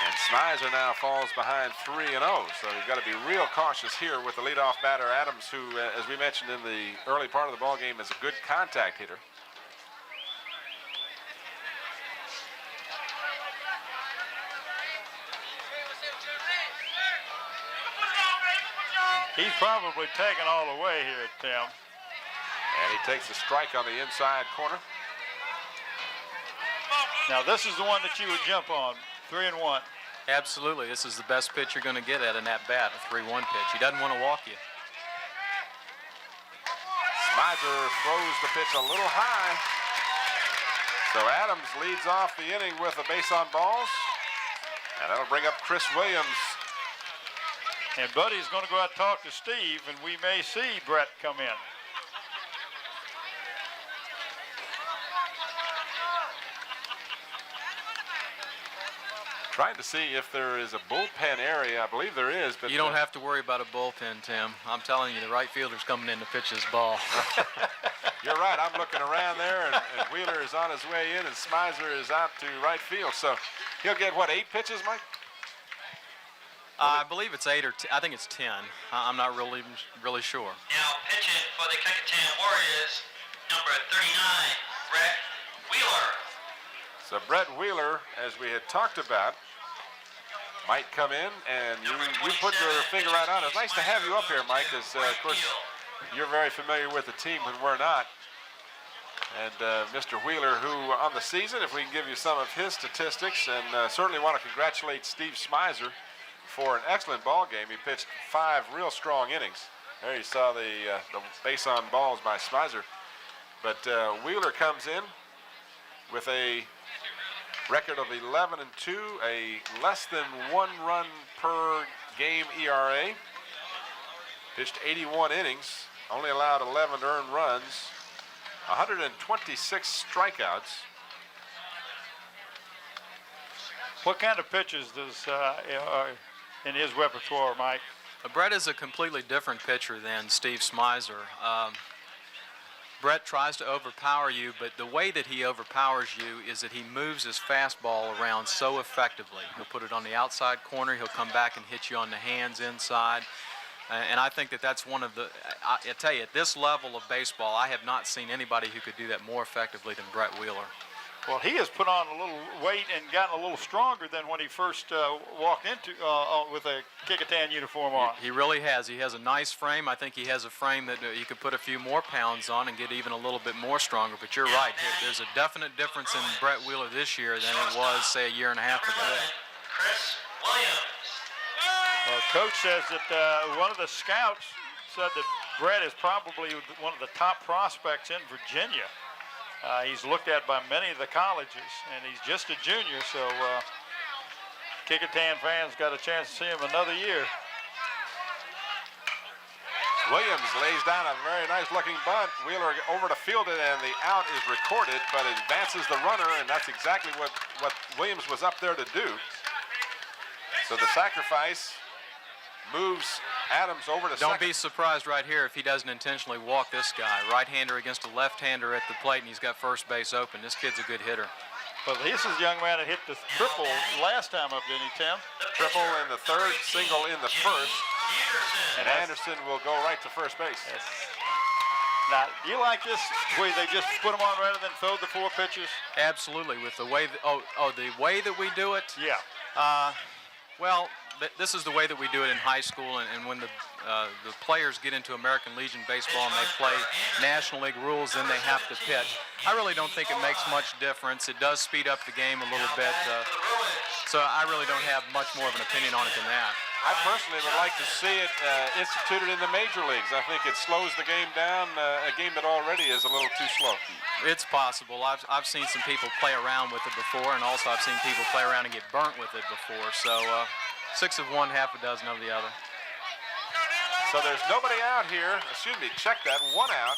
And Smizer now falls behind 3-0, so you've got to be real cautious here with the leadoff batter Adams, who, as we mentioned in the early part of the ballgame, is a good contact hitter. He's probably taken all the way here, Tim. And he takes a strike on the inside corner. Now this is the one that you would jump on, 3-1. Absolutely. This is the best pitch you're going to get at an at-bat, a 3-1 pitch. He doesn't want to walk you. Smizer throws the pitch a little high. So Adams leads off the inning with a base on balls. And that'll bring up Chris Williams. And Buddy's going to go out and talk to Steve, and we may see Brett come in. Trying to see if there is a bullpen area. I believe there is, but You don't have to worry about a bullpen, Tim. I'm telling you, the right fielder's coming in to pitch this ball. You're right. I'm looking around there, and Wheeler is on his way in, and Smizer is out to right field. So he'll get, what, 8 pitches, Mike? I believe it's 8 or I think it's 10. I'm not really sure. Now pitching for the Kecoughtan Warriors, number 39, Brett Wheeler. So Brett Wheeler, as we had talked about, might come in, and you put your finger right on it. It's nice to have you up here, Mike, because, of course, you're very familiar with the team when we're not. And Mr. Wheeler, who on the season, if we can give you some of his statistics, and certainly want to congratulate Steve Smizer for an excellent ball game. He pitched 5 real strong innings. There you saw the base on balls by Smizer. But Wheeler comes in with a Record of 11-2, a less than 1 run per game ERA. Pitched 81 innings, only allowed 11 earned runs, 126 strikeouts. What kind of pitches does in his repertoire, Mike? Brett is a completely different pitcher than Steve Smizer. Brett tries to overpower you, but the way that he overpowers you is that he moves his fastball around so effectively. He'll put it on the outside corner, he'll come back and hit you on the hands inside. And I think that that's one of the, I tell you, at this level of baseball, I have not seen anybody who could do that more effectively than Brett Wheeler. Well, he has put on a little weight and gotten a little stronger than when he first walked into with a Kecoughtan uniform on. He really has. He has a nice frame. I think he has a frame that he could put a few more pounds on and get even a little bit more stronger. But you're right. There's a definite difference in Brett Wheeler this year than it was, say, a year and a half ago. Chris Williams. Well, Coach says that one of the scouts said that Brett is probably one of the top prospects in Virginia. He's looked at by many of the colleges, and he's just a junior, so Kecoughtan fans got a chance to see him another year. Williams lays down a very nice-looking bunt. Wheeler over to field it, and the out is recorded, but it advances the runner, and that's exactly what Williams was up there to do. So the sacrifice moves Adams over to second. Don't be surprised right here if he doesn't intentionally walk this guy. Right-hander against a left-hander at the plate, and he's got first base open. This kid's a good hitter. Well, this is a young man that hit the triple last time up, didn't he, Tim? Triple in the third, single in the first. And Anderson will go right to first base. Yes. Now, do you like this way they just put them on rather than throw the 4 pitches? Absolutely. With the way that, the way that we do it? Yeah. Well, this is the way that we do it in high school, and when the players get into American Legion baseball and they play National League rules, then they have to pitch. I really don't think it makes much difference. It does speed up the game a little bit, so I really don't have much more of an opinion on it than that. I personally would like to see it instituted in the major leagues. I think it slows the game down, a game that already is a little too slow. It's possible. I've seen some people play around with it before, and also I've seen people play around and get burnt with it before. So 6 of one, half a dozen of the other. So there's nobody out here. Excuse me, check that. 1 out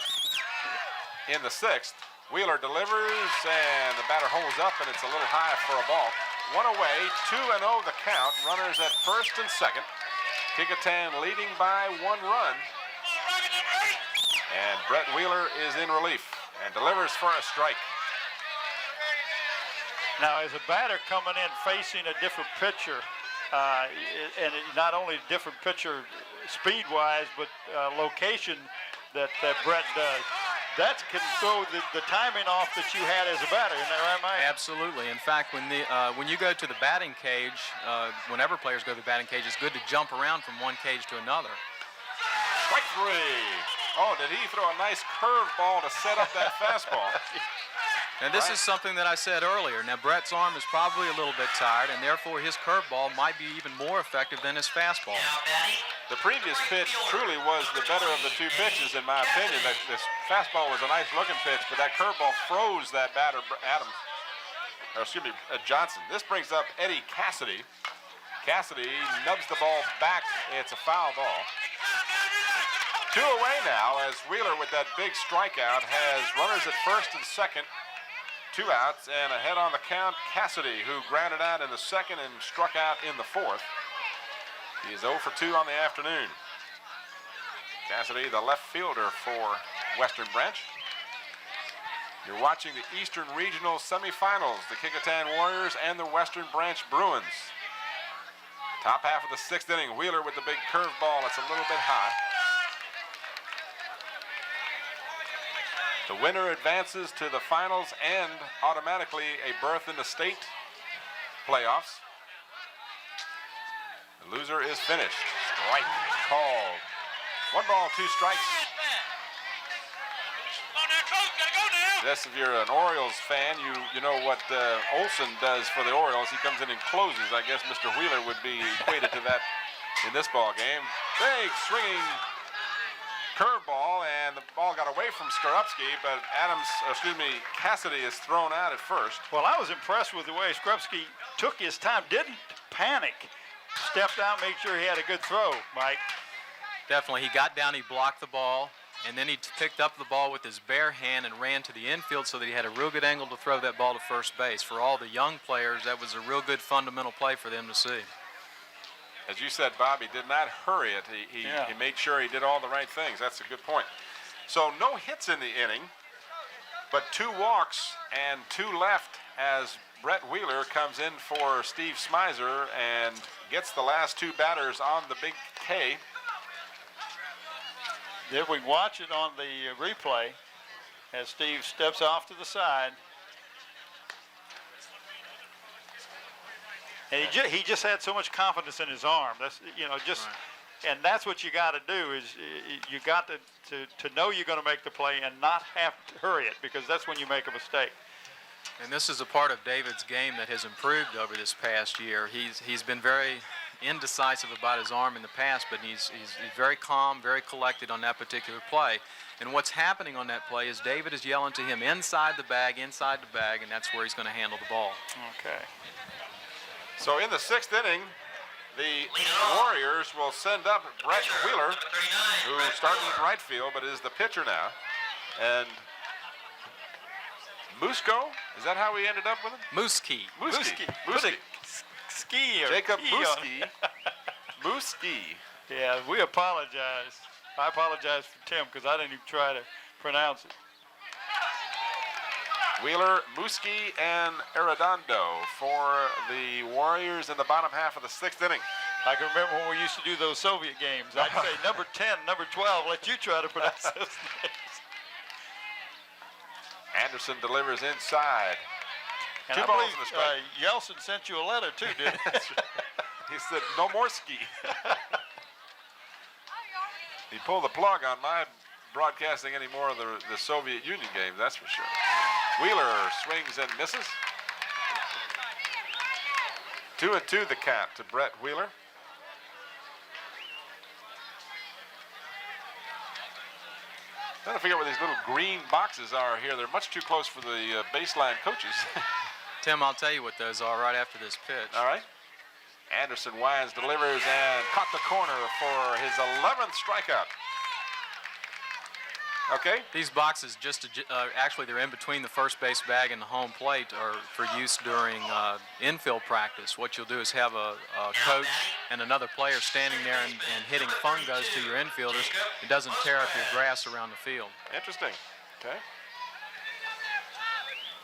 in the 6th. Wheeler delivers, and the batter holds up, and it's a little high for a ball. 1 away, 2-0 the count. Runners at first and second. Kecoughtan leading by 1 run. And Brett Wheeler is in relief and delivers for a strike. Now, as a batter coming in facing a different pitcher, and not only a different pitcher speed-wise, but location that Brett does, that can throw the timing off that you had as a batter. Isn't that right, Mike? Absolutely. In fact, when you go to the batting cage, whenever players go to the batting cage, it's good to jump around from one cage to another. Strike 3. Oh, did he throw a nice curveball to set up that fastball? And this is something that I said earlier. Now, Brett's arm is probably a little bit tired, and therefore his curveball might be even more effective than his fastball. The previous pitch truly was the better of the 2 pitches, in my opinion. This fastball was a nice-looking pitch, but that curveball froze that batter, Johnson. This brings up Eddie Cassidy. Cassidy nubs the ball back. It's a foul ball. 2 away now, as Wheeler, with that big strikeout, has runners at first and second. 2 outs, and ahead on the count, Cassidy, who grounded out in the 2nd and struck out in the 4th. He is 0 for 2 on the afternoon. Cassidy, the left fielder for Western Branch. You're watching the Eastern Regional Semifinals, the Kecoughtan Warriors and the Western Branch Bruins. Top half of the 6th inning, Wheeler with the big curveball. It's a little bit high. The winner advances to the finals and automatically a berth in the state playoffs. The loser is finished. Strike called. 1 ball, 2 strikes. Yes, if you're an Orioles fan, you know what Olson does for the Orioles. He comes in and closes. I guess Mr. Wheeler would be equated to that in this ball game. Big swinging curveball, and and the ball got away from Skorupski, but Cassidy is thrown out at first. Well, I was impressed with the way Skorupski took his time, didn't panic, stepped out, made sure he had a good throw, Mike. Definitely. He got down, he blocked the ball, and then he picked up the ball with his bare hand and ran to the infield so that he had a real good angle to throw that ball to first base. For all the young players, that was a real good fundamental play for them to see. As you said, Bob, he did not hurry it. He made sure he did all the right things. That's a good point. So no hits in the inning, but 2 walks and 2 left as Brett Wheeler comes in for Steve Smizer and gets the last 2 batters on the big K. Then we watch it on the replay as Steve steps off to the side. And he just had so much confidence in his arm. That's and that's what you got to do is you got to know you're going to make the play and not have to hurry it, because that's when you make a mistake. And this is a part of David's game that has improved over this past year. He's been very indecisive about his arm in the past, but he's very calm, very collected on that particular play. And what's happening on that play is David is yelling to him inside the bag, and that's where he's going to handle the ball. Okay. So in the 6th inning, the Warriors will send up Brett Wheeler, who started in right field but is the pitcher now. And Musco, is that how we ended up with him? Mooski. Ski or Jacob key on Mooski. Mooski. Yeah, we apologize. I apologize for Tim because I didn't even try to pronounce it. Wheeler, Mooski, and Arredondo for the Warriors in the bottom half of the 6th inning. I can remember when we used to do those Soviet games. I'd say number 10, number 12, let you try to pronounce those names. Anderson delivers inside. And 2 I balls believe in the strike. Yeltsin sent you a letter too, didn't he? He said, no more ski. He pulled the plug on my broadcasting any more of the Soviet Union games, that's for sure. Wheeler swings and misses. 2-2 the count to Brett Wheeler. Trying to figure out where these little green boxes are here. They're much too close for the baseline coaches. Tim, I'll tell you what those are right after this pitch. All right. Anderson winds, delivers, and caught the corner for his 11th strikeout. Okay. These boxes actually they're in between the first base bag and the home plate are for use during infield practice. What you'll do is have a coach and another player standing there and hitting fungos to your infielders. It doesn't tear up your grass around the field. Interesting. Okay.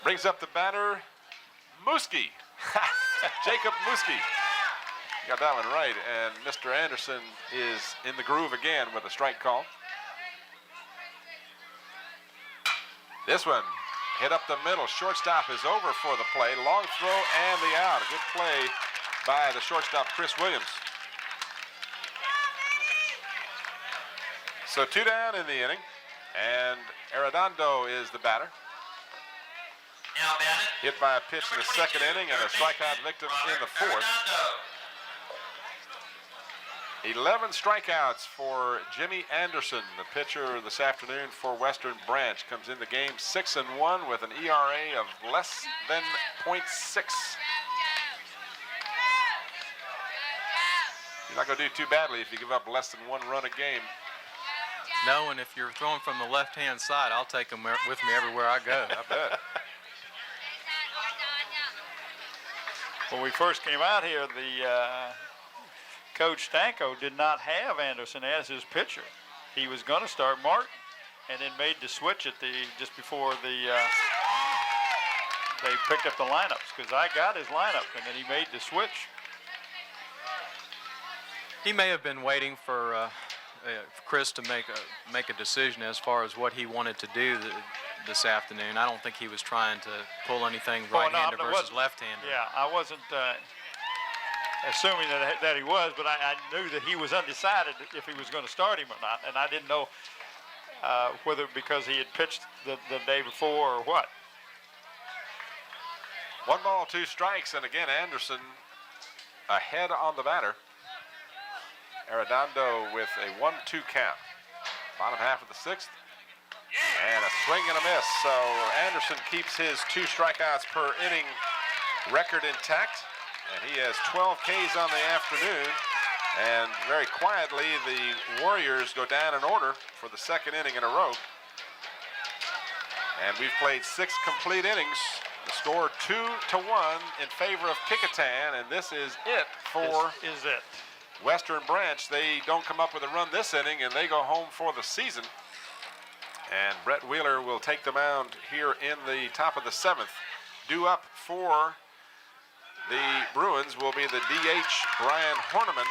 Brings up the batter, Mooski. Jacob Mooski. Got that one right, and Mr. Anderson is in the groove again with a strike call. This one hit up the middle. Shortstop is over for the play. Long throw and the out. A good play by the shortstop, Chris Williams. So 2 down in the inning, and Arredondo is the batter. Now batted. Hit by a pitch in the 2nd inning and a strikeout victim in the 4th. 11 strikeouts for Jimmy Anderson, the pitcher this afternoon for Western Branch. Comes in the game 6-1 with an ERA of less than .6. You're not going to do too badly if you give up less than 1 run a game. No, and if you're throwing from the left-hand side, I'll take them with me everywhere I go. I bet. When we first came out here, the Coach Stanko did not have Anderson as his pitcher. He was going to start Martin, and then made the switch at just before they picked up the lineups, because I got his lineup, and then he made the switch. He may have been waiting for Chris to make a decision as far as what he wanted to do this afternoon. I don't think he was trying to pull anything right-hander versus left-hander. Yeah, I wasn't assuming that he was, but I knew that he was undecided if he was going to start him or not, and I didn't know whether because he had pitched the day before or what. 1 ball, 2 strikes, and again Anderson ahead on the batter. Arredondo with a 1-2 count. Bottom half of the 6th. And a swing and a miss. So Anderson keeps his 2 strikeouts per inning record intact. And he has 12 Ks on the afternoon. And very quietly, the Warriors go down in order for the 2nd inning in a row. And we've played 6 complete innings. The score 2-1 in favor of Kecoughtan, and this is it for This is it. Western Branch. They don't come up with a run this inning, and they go home for the season. And Brett Wheeler will take the mound here in the top of the 7th. Due up for the Bruins will be the DH Brian Horniman,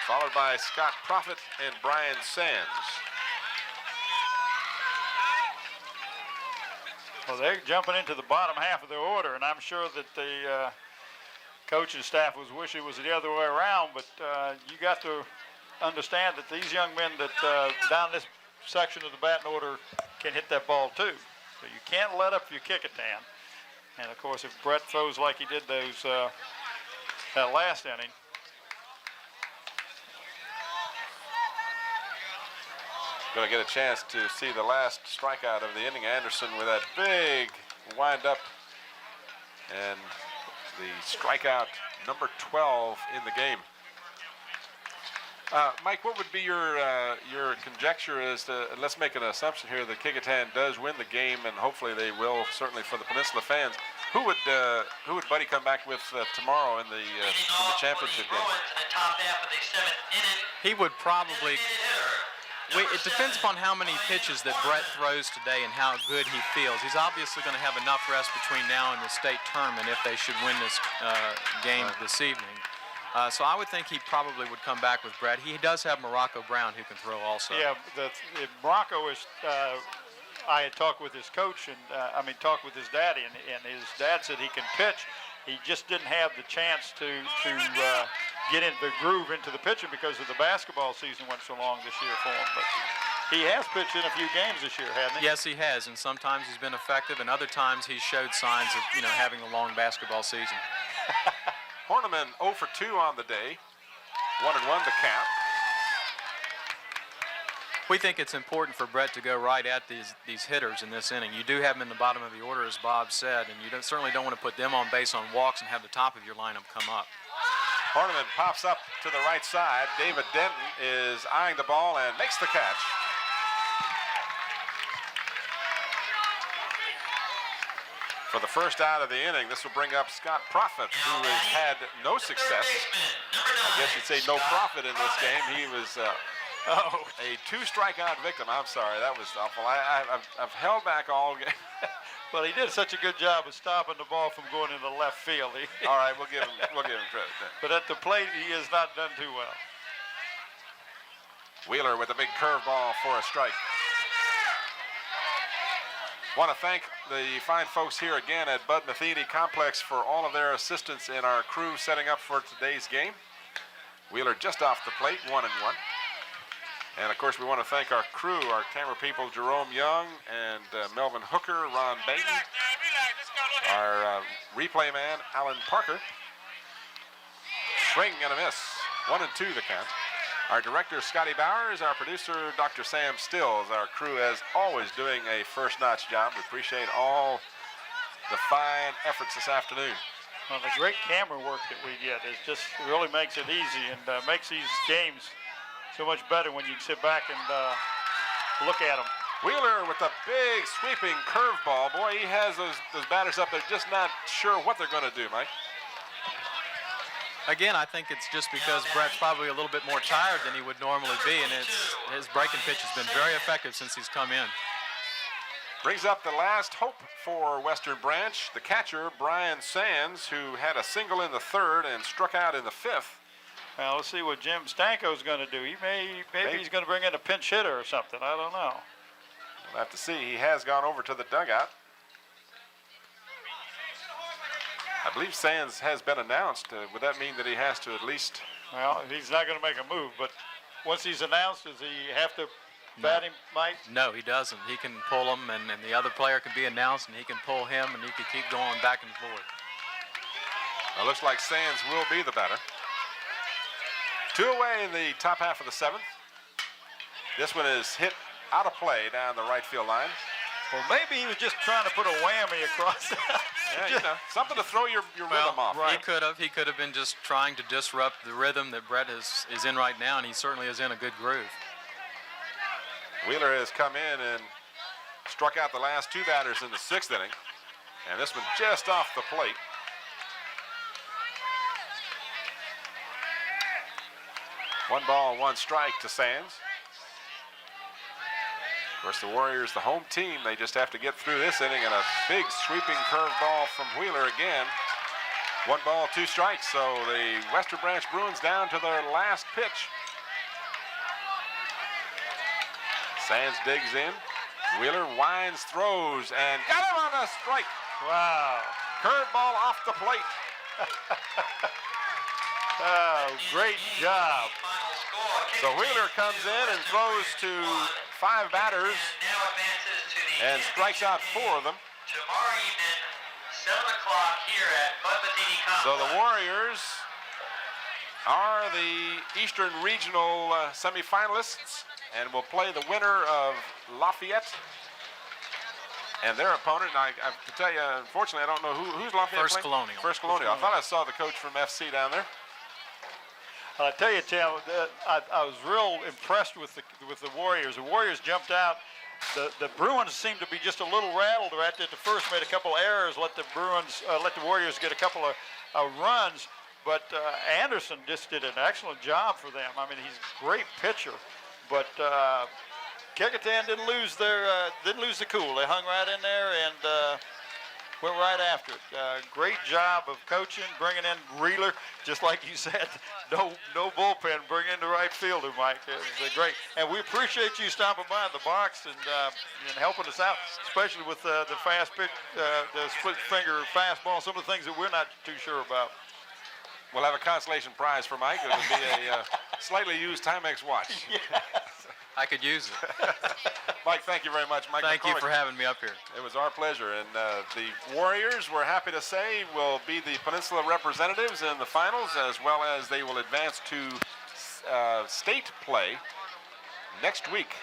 followed by Scott Proffitt and Brian Sands. Well, they're jumping into the bottom half of the order, and I'm sure that the coaching staff was wish it was the other way around, but you got to understand that these young men that down this section of the batting order can hit that ball too. So you can't let up your Kecoughtan. And of course, if Brett throws like he did those that last inning, Going to get a chance to see the last strikeout of the inning. Anderson with that big wind-up, and the strikeout number 12 in the game. Mike, what would be your conjecture as to, let's make an assumption here that Kecoughtan does win the game, and hopefully they will, certainly for the Peninsula fans. Who would Buddy come back with tomorrow in the championship game? In the top half of the 7th inning. He would probably. Hitter. It depends upon how many pitches that Brett throws today and how good he feels. He's obviously going to have enough rest between now and the state tournament if they should win this game this evening. So I would think he probably would come back with Brett. He does have Morocco Brown who can throw also. yeah, Morocco is. I had talked with his coach and talked with his daddy, and his dad said he can pitch. He just didn't have the chance to get into the groove into the pitching because of the basketball season went so long this year for him. But he has pitched in a few games this year, hasn't he? Yes, he has, and sometimes he's been effective, and other times he's showed signs of having a long basketball season. Horniman 0 for 2 on the day. 1-1 the count. We think it's important for Brett to go right at these hitters in this inning. You do have them in the bottom of the order, as Bob said, and you certainly don't want to put them on base on walks and have the top of your lineup come up. Horniman pops up to the right side. David Denton is eyeing the ball and makes the catch. For the first out of the inning, this will bring up Scott Proffitt, who has had no success. I guess you'd say no profit in this game. He was a 2-strikeout victim. I'm sorry, that was awful. I've held back all game. Well, he did such a good job of stopping the ball from going into left field. All right, we'll give him credit then. But at the plate, he has not done too well. Wheeler with a big curveball for a strike. Want to thank the fine folks here again at Bud Metheny Complex for all of their assistance in our crew setting up for today's game. Wheeler just off the plate, 1-1. And of course, we want to thank our crew, our camera people, Jerome Young and Melvin Hooker, Ron Baton, our replay man, Alan Parker. Swing and a miss. 1-2 the count. Our director, Scotty Bowers, our producer, Dr. Sam Stills. Our crew, as always, doing a first-notch job. We appreciate all the fine efforts this afternoon. Well, the great camera work that we get is just really makes it easy and makes these games so much better when you can sit back and look at them. Wheeler with a big sweeping curveball. Boy, he has those batters up there just not sure what they're going to do, Mike. Again, I think it's just because Brett's probably a little bit more tired than he would normally be, and his breaking pitch has been very effective since he's come in. Brings up the last hope for Western Branch, the catcher, Brian Sands, who had a single in the 3rd and struck out in the 5th. Well, let's see what Jim Stanko's going to do. Maybe he's going to bring in a pinch hitter or something. I don't know. We'll have to see. He has gone over to the dugout. I believe Sands has been announced. Would that mean that he has to at least... Well, he's not going to make a move, but once he's announced, does he have to bat him, Mike? No, he doesn't. He can pull him, and the other player can be announced, and he can pull him, and he can keep going back and forth. It looks like Sands will be the batter. 2 away in the top half of the 7th. This one is hit out of play down the right field line. Well, maybe he was just trying to put a whammy across. Yeah, you know, something to throw your rhythm off. He could have. He could have been just trying to disrupt the rhythm that Brett is in right now, and he certainly is in a good groove. Wheeler has come in and struck out the last 2 batters in the 6th inning. And this one just off the plate. One ball, 1 strike to Sands. Of course, the Warriors, the home team, they just have to get through this inning, and a big sweeping curveball from Wheeler again. 1 ball, 2 strikes. So the Western Branch Bruins down to their last pitch. Sands digs in. Wheeler winds, throws, and got him on a strike. Wow. Curveball off the plate. Oh, great job. So Wheeler comes in and throws to 5 batters Now advances to the and strikes out 4 of them. tomorrow evening, 7 o'clock here at Bud-Metheny Complex. So the Warriors are the Eastern Regional semifinalists and will play the winner of Lafayette and their opponent. And I have to tell you, unfortunately, I don't know who's Lafayette First playing? Colonial. First Colonial. I thought I saw the coach from FC down there. I tell you, Tim, I was real impressed with the Warriors. The Warriors jumped out. The Bruins seemed to be just a little rattled right at the first. Made a couple errors, let the Warriors get a couple of runs. But Anderson just did an excellent job for them. I mean, he's a great pitcher. But Kecoughtan didn't lose the cool. They hung right in there and went right after it. Great job of coaching, bringing in Wheeler, just like you said. No bullpen, bring in the right fielder, Mike. It was great, and we appreciate you stopping by the box and helping us out, especially with the fast pitch, the split finger fastball, some of the things that we're not too sure about. We'll have a consolation prize for Mike. It will be a slightly used Timex watch. I could use it. Mike, thank you very much. Mike Thank you McCormick. for having me up here. It was our pleasure. And the Warriors, we're happy to say, will be the Peninsula representatives in the finals, as well as they will advance to state play next week.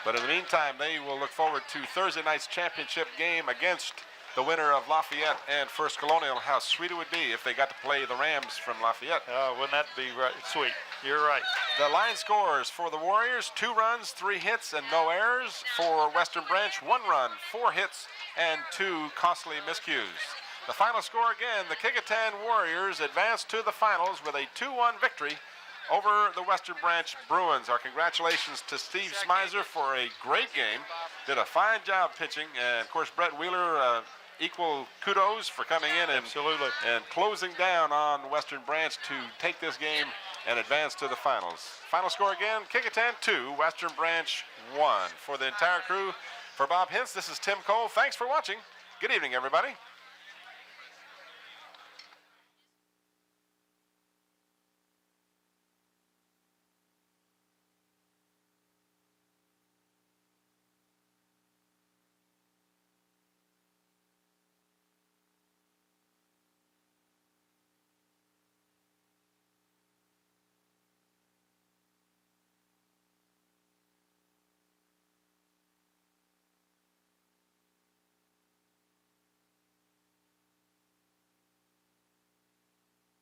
But in the meantime, they will look forward to Thursday night's championship game against the winner of Lafayette and First Colonial. How sweet it would be if they got to play the Rams from Lafayette. Wouldn't that be sweet? You're right. The line scores for the Warriors: 2 runs, 3 hits, and no errors. For Western Branch, 1 run, 4 hits, and 2 costly miscues. The final score again: the Kecoughtan Warriors advance to the finals with a 2-1 victory over the Western Branch Bruins. Our congratulations to Steve Smizer for a great game. Did a fine job pitching, and of course Brett Wheeler, equal kudos for coming in and closing down on Western Branch to take this game and advance to the finals. Final score again: Kecoughtan 2, Western Branch 1. For the entire crew, for Bob Hintz, this is Tim Cole. Thanks for watching. Good evening, everybody.